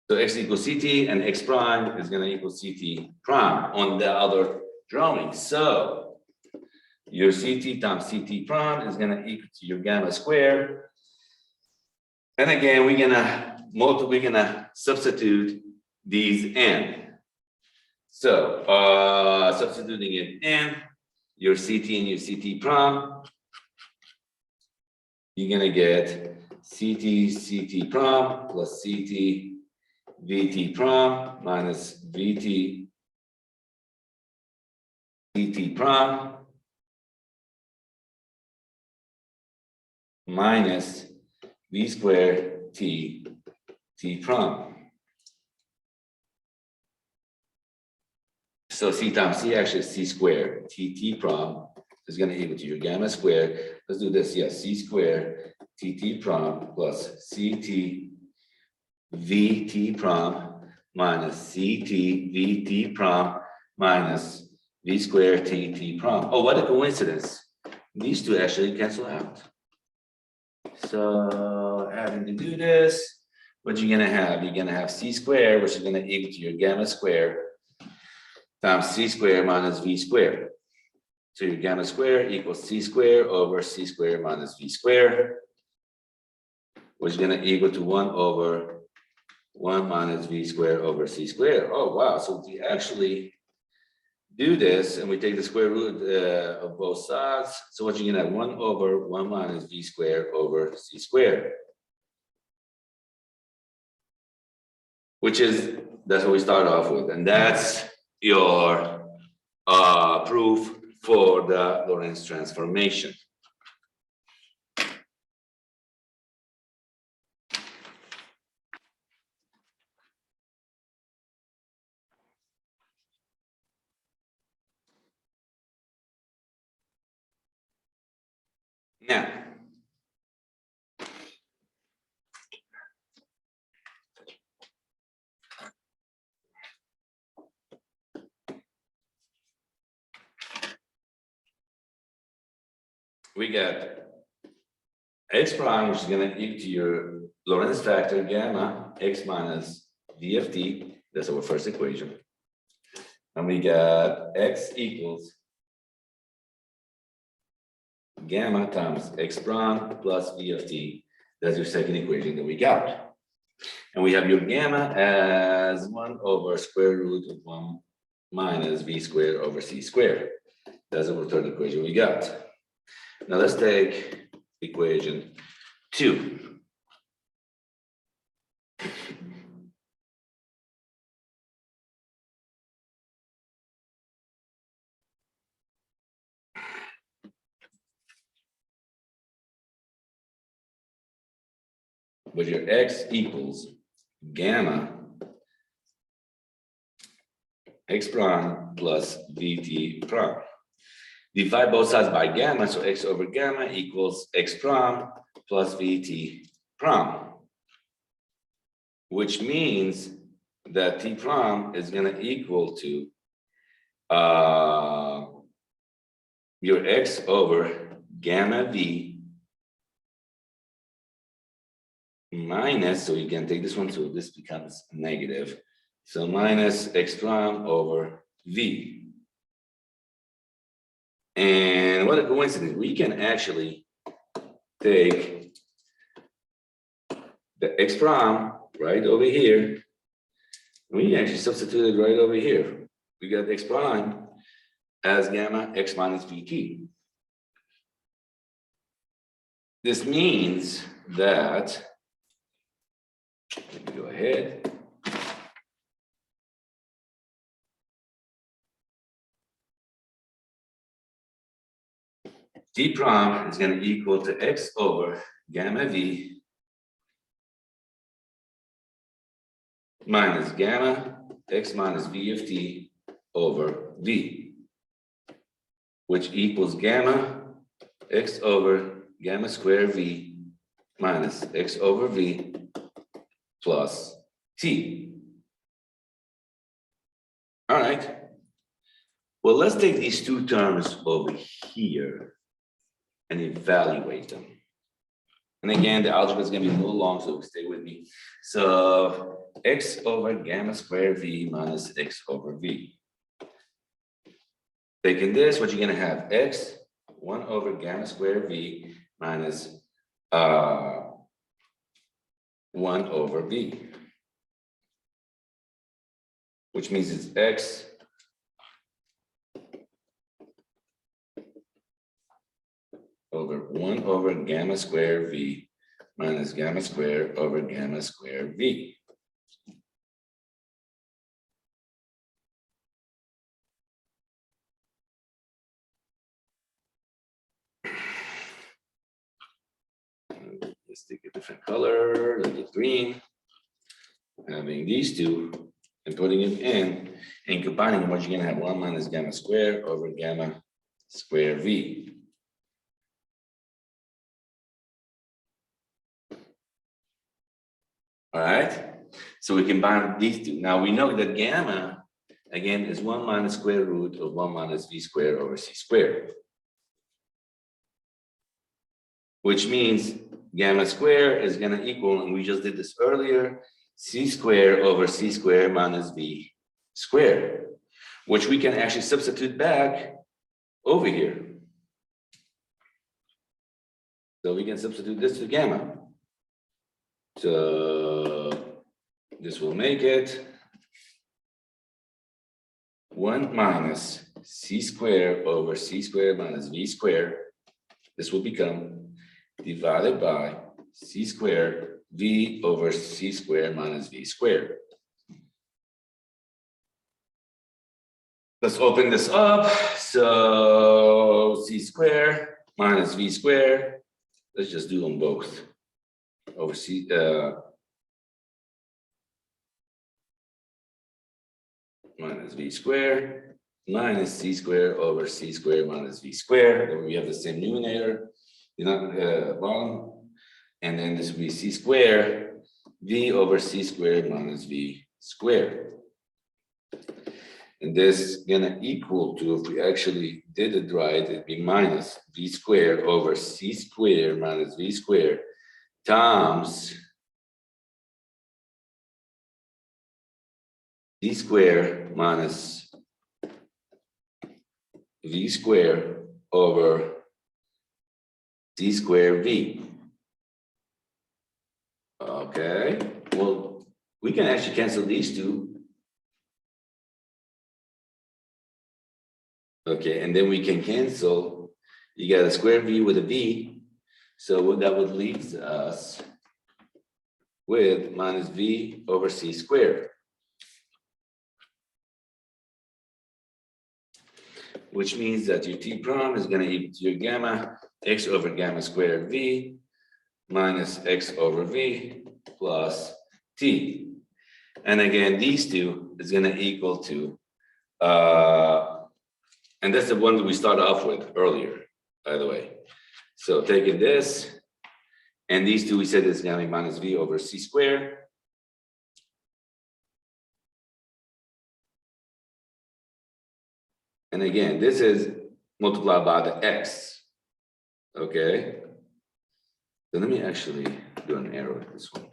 So x equals CT and x prime is going to equal CT prime on the other drawing. So your CT times CT prime is going to equal to your gamma squared. And again, we're gonna substitute these in. So substituting it in, your CT and your CT prime, you're gonna get CT prime plus CT VT prime minus VT CT prime minus V squared T prime. So C times C actually is C squared. T prime is going to equal to your gamma squared. Let's do this. Yes, C squared T prime plus CT VT prime minus CT VT prime minus V squared T prime. Oh, what a coincidence. These two actually cancel out. So having to do this, what you're gonna have? You're gonna have C squared, which is gonna equal to your gamma squared times C squared minus V squared. So your gamma squared equals C squared over C squared minus V squared, which is gonna equal to 1 over 1 minus V squared over C squared. Oh wow! So we actually do this, and we take the square root of both sides. So what you're gonna have 1 over 1 minus V squared over C squared, which is, that's what we start off with, and that's your proof for the Lorentz transformation. Now, we got x prime, which is going to equal to your Lorentz factor gamma x minus v of t. That's our first equation. And we got x equals gamma times x prime plus v of t. That's your second equation that we got. And we have your gamma as 1 over square root of 1 minus v squared over c squared. That's our third equation we got. Now let's take equation 2. Where your x equals gamma x prime plus vt prime. Divide both sides by gamma, so x over gamma equals x prime plus vt prime, which means that t prime is going to equal to your x over gamma v minus, so you can take this one, so this becomes negative. So minus x prime over v. And what a coincidence, we can actually take the x prime right over here. We actually substitute it right over here. We got x prime as gamma x minus vt. This means that, let me go ahead. T prime is going to equal to x over gamma v minus gamma x minus v of t over v, which equals gamma x over gamma square v minus x over v plus t. All right. Well, let's take these two terms over here and evaluate them. And again, the algebra is going to be a little long, so stay with me. So x over gamma square v minus x over v. Taking this, what you're going to have x 1 over gamma square v minus 1 over v, which means it's x over 1 over gamma square v minus gamma square over gamma square v. Let's take a different color, like a green. Having these two and putting it in and combining them, what you're going to have 1 minus gamma square over gamma square v. All right, so we combine these two. Now we know that gamma, again, is 1 minus square root of 1 minus v squared over c squared, which means gamma square is going to equal, and we just did this earlier, c squared over c squared minus v squared, which we can actually substitute back over here. So we can substitute this to gamma. So this will make it 1 minus c squared over c squared minus v squared. This will become divided by c squared v over c squared minus v squared. Let's open this up. So c squared minus v squared. Let's just do them both. Over c minus v squared minus c squared over c squared minus v squared. Then we have the same numerator, bottom, and then this will be c squared v over c squared minus v squared. And this is gonna equal to, if we actually did it right, it'd be minus v squared over c squared minus v squared times d squared minus v squared over d squared v. Okay, well, we can actually cancel these two. Okay, and then we can cancel. You got a square V with a V. So what that would leave us with minus V over C squared. Which means that your T prime is going to equal to your gamma X over gamma squared V minus X over V plus T. And again, these two is going to equal to, and that's the one that we started off with earlier, by the way. So taking this, and these two we said is going to be minus V over C squared. And again, this is multiplied by the X, okay? So let me actually do an arrow with this one.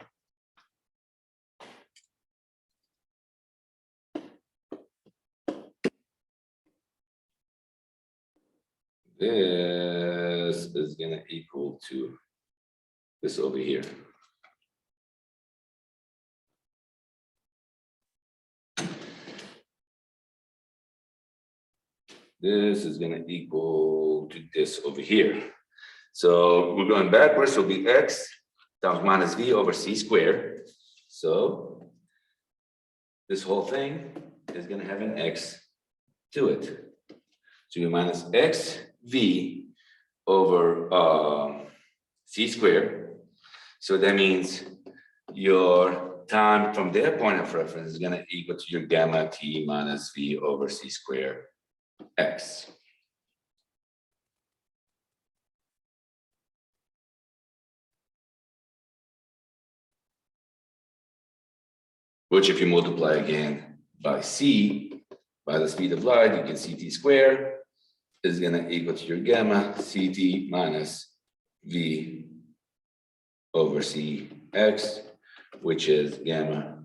This is going to equal to this over here. This is going to equal to this over here. So we're going backwards, so it'll be X times minus V over C squared. So this whole thing is going to have an X to it. So you minus X V over C squared. So that means your time from their point of reference is going to equal to your gamma T minus V over C squared X. Which if you multiply again by C, by the speed of light, you get CT squared is going to equal to your gamma CT minus V over CX, which is gamma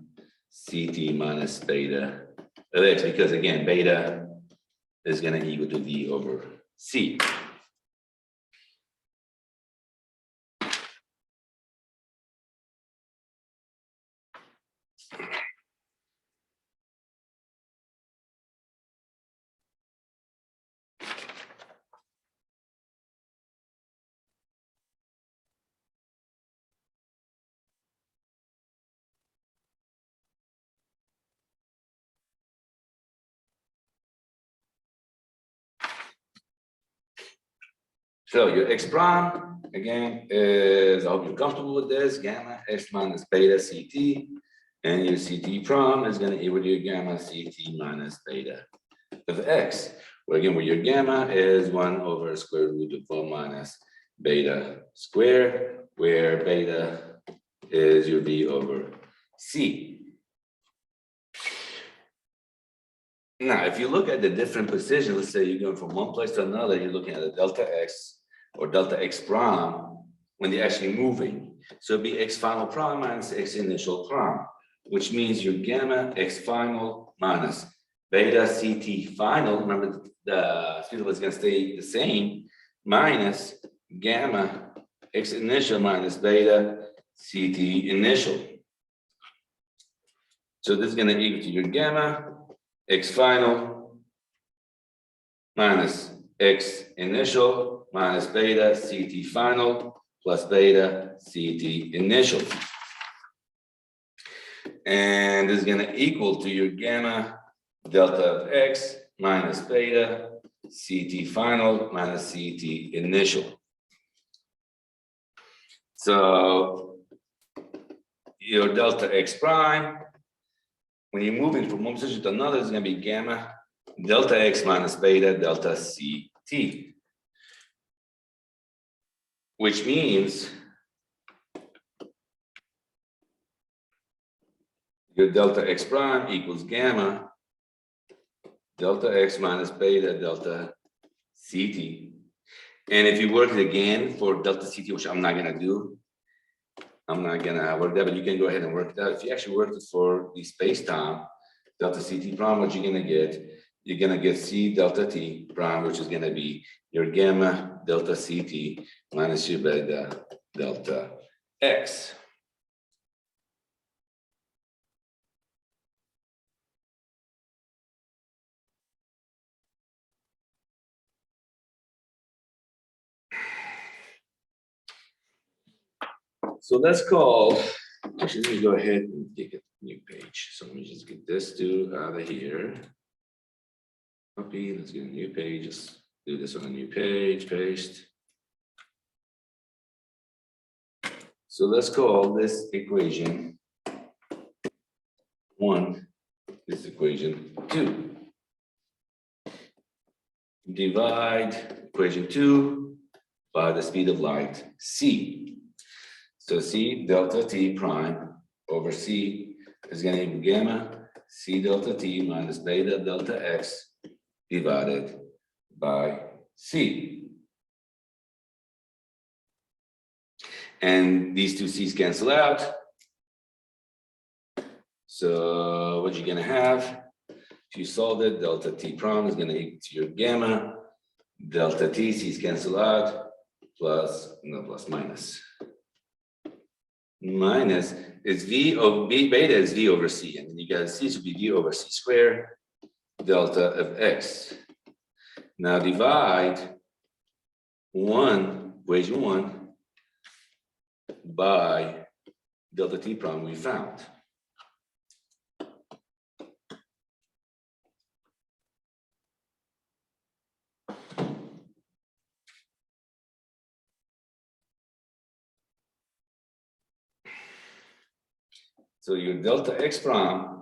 CT minus beta of X, because again, beta is going to equal to V over C. So your X prime, again, is, I hope you're comfortable with this, gamma X minus beta CT, and your CT prime is going to equal to your gamma CT minus beta of X. Where again, where your gamma is 1 over square root of 1 minus beta squared, where beta is your V over C. Now, if you look at the different positions, let's say you're going from one place to another, you're looking at a delta X or delta X prime when they're actually moving. So it'd be X final prime minus X initial prime, which means your gamma X final minus beta CT final, remember the speed is going to stay the same, minus gamma X initial minus beta CT initial. So this is going to equal to your gamma X final minus X initial minus beta CT final plus beta CT initial. And this is going to equal to your gamma delta of X minus beta CT final minus CT initial. So your delta X prime, when you're moving from one position to another, is going to be gamma delta X minus beta delta CT. Which means your delta X prime equals gamma delta X minus beta delta CT. And if you work it again for delta CT, which I'm not going to do, I'm not going to work that, but you can go ahead and work that. If you actually work it for the space-time delta CT prime, what you're going to get, you're going to get C delta T prime, which is going to be your gamma delta CT minus your beta delta X. So let's call, actually, let me go ahead and get a new page. So let me just get this two out of here. Copy, let's get a new page. Just do this on a new page, paste. So let's call this equation 1, this equation 2. Divide equation 2 by the speed of light, c. So c delta t prime over c is going to equal gamma c delta t minus beta delta x divided by c. And these two c's cancel out. So what you're going to have, if you solve it, delta t prime is going to equal to your gamma delta t, c's cancel out, plus, no, plus minus. Minus is v over b, beta is v over c, and then you got c should be v over c squared delta of x. Now divide equation 1 by delta t prime we found. So your delta x prime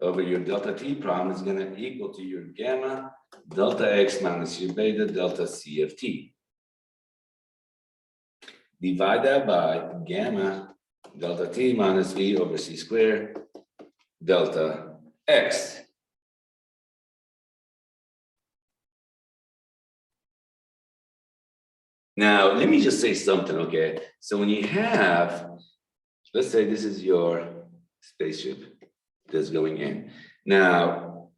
over your delta t prime is going to equal to your gamma delta x minus your beta delta c of t. Divide that by gamma delta t minus v over c squared delta x. Now, let me just say something, okay? So when you have, let's say this is your spaceship that's going in. Now,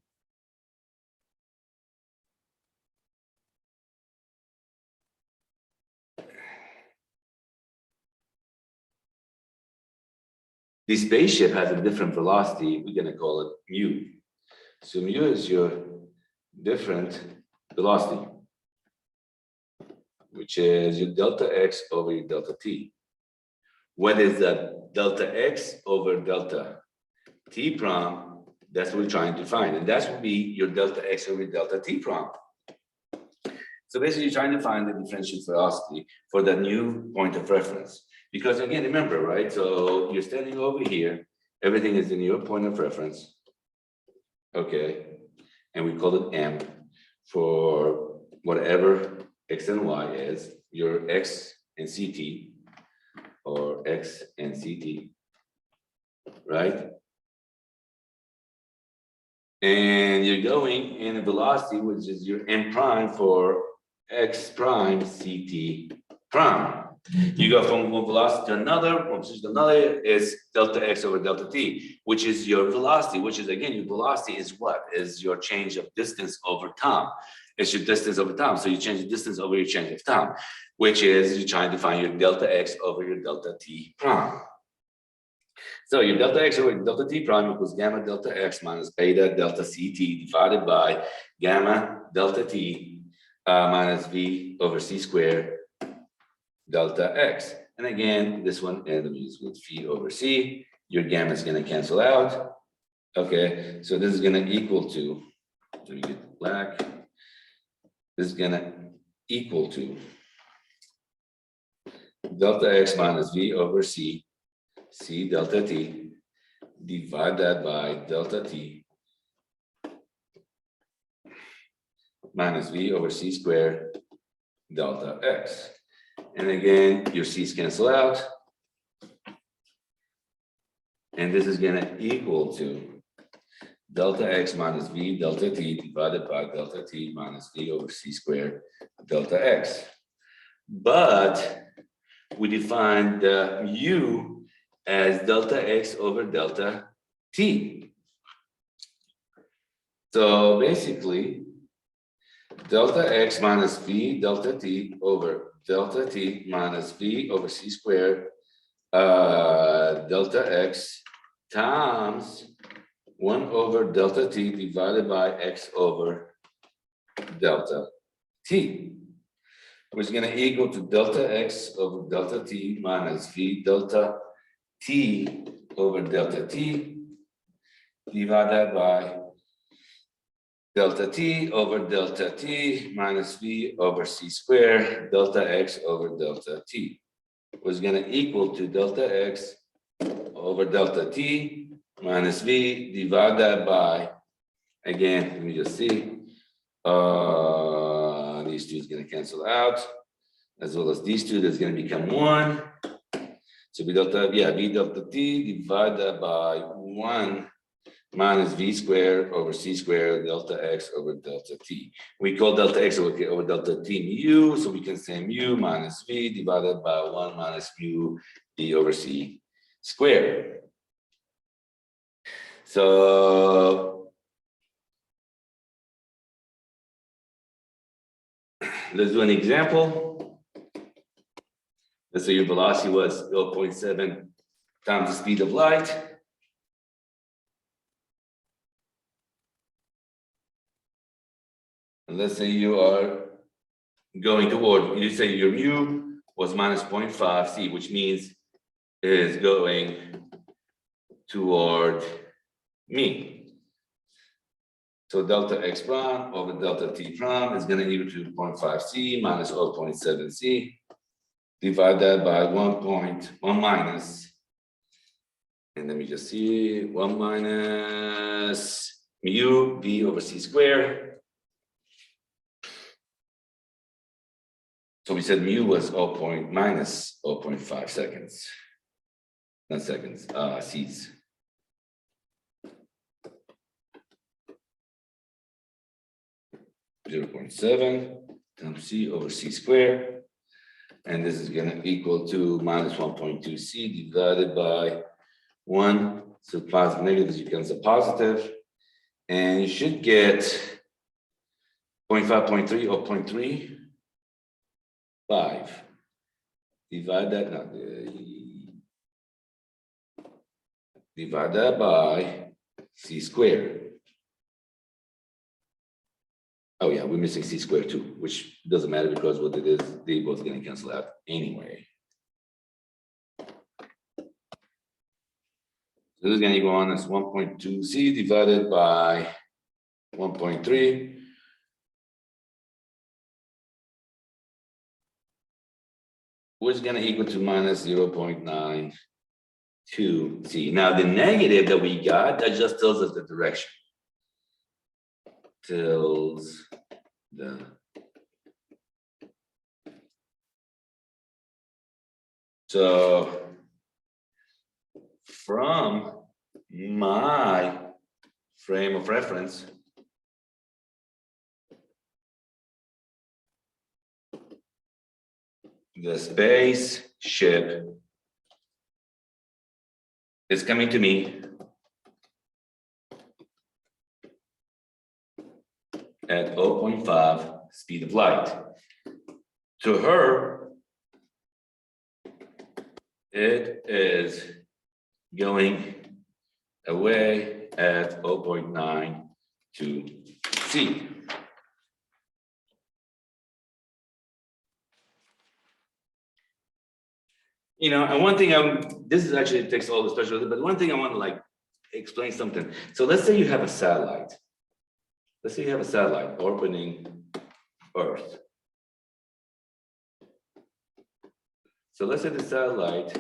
the spaceship has a different velocity. We're going to call it mu. So mu is your different velocity, which is your delta x over your delta t. What is that delta x over delta t prime? That's what we're trying to find. And that would be your delta x over delta t prime. So basically, you're trying to find the differential velocity for that new point of reference. Because again, remember, right? So you're standing over here, everything is in your point of reference. Okay. And we call it M for whatever x and y is, your x and ct, or x and ct, right? And you're going in a velocity, which is your m prime for x prime ct prime. You go from one velocity to another, from position to another is delta x over delta t, which is your velocity, which is again, your velocity is what? Is your change of distance over time. It's your distance over time. So you change the distance over your change of time, which is you're trying to find your delta x over your delta t prime. So your delta x over delta t prime equals gamma delta x minus beta delta ct divided by gamma delta t minus v over c squared delta x. And again, this one is with v over c. Your gamma is going to cancel out. Okay, so this is going to equal to, let me get black. This is going to equal to delta x minus v over c, c delta t, divide that by delta t minus v over c squared delta x. And again, your c's cancel out. And this is going to equal to delta x minus v delta t divided by delta t minus v over c squared delta x. But we defined the mu as delta x over delta t. So basically, delta x minus v delta t over delta t minus v over c squared delta x times 1 over delta t divided by x over delta t. which is going to equal to delta x over delta t minus v delta t over delta t divided by delta t over delta t minus v over c squared delta x over delta t was going to equal to delta x over delta t minus v divided by, again, let me just see, these two is going to cancel out, as well as these two, that's going to become 1. So v delta t divided by 1 minus v squared over c squared delta x over delta t. We call delta x over delta t mu, so we can say mu minus v divided by 1 minus mu d over c squared. So let's do an example. Let's say your velocity was 0.7 times the speed of light. And let's say you are going toward, you say your mu was minus 0.5 c, which means is going toward me. So delta x prime over delta t prime is going to equal to 0.5 c minus 0.7 c divided by 1 minus, and let me just see, 1 minus mu v over c squared. So we said mu was minus 0.5 seconds, not seconds, c's. (0.7) times c over c squared, and this is going to equal to minus 1.2 c divided by 1. So positive negative becomes a positive, and you should get 0.5, 0.3, or 0.3. 5 divided by c squared. Oh yeah, we're missing c squared too, which doesn't matter because what it is, they both going to cancel out anyway. So this is going to go on as 1.2 c divided by 1.3. Which is going to equal to minus 0.92 c. Now the negative that we got, that just tells us the direction. Tells the so from my frame of reference, the spaceship is coming to me at 0.5 speed of light. To her, it is going away at 0.92 c. You know, and one thing this is actually takes all the special, but one thing I want to explain something. So let's say you have a satellite. Let's say you have a satellite orbiting Earth. So let's say the satellite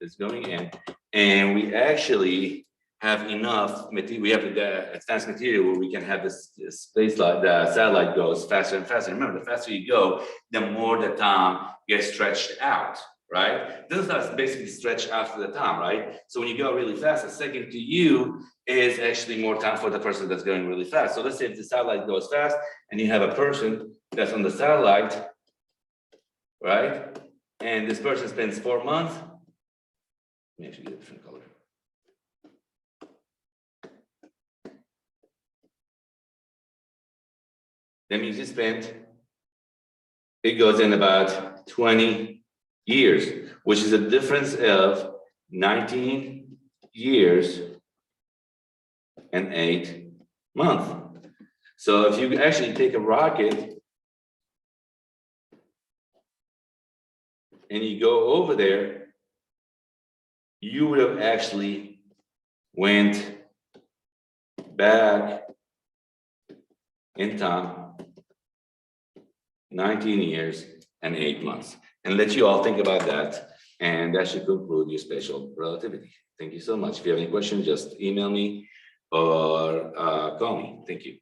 is going in, and we actually have enough material. We have the advanced material where we can have this space light. The satellite goes faster and faster. Remember, the faster you go, the more the time gets stretched out. Right? This is basically stretched out for the time, right? So when you go really fast, a second to you is actually more time for the person that's going really fast. So let's say if the satellite goes fast and you have a person that's on the satellite, right? And this person spends 4 months. Let me actually get a different color. That means it goes in about 20 years, which is a difference of 19 years and 8 months. So if you actually take a rocket and you go over there, you would have actually went back in time 19 years and 8 months, and let you all think about that. And that should conclude your special relativity. Thank you so much. If you have any questions, just email me or call me. Thank you.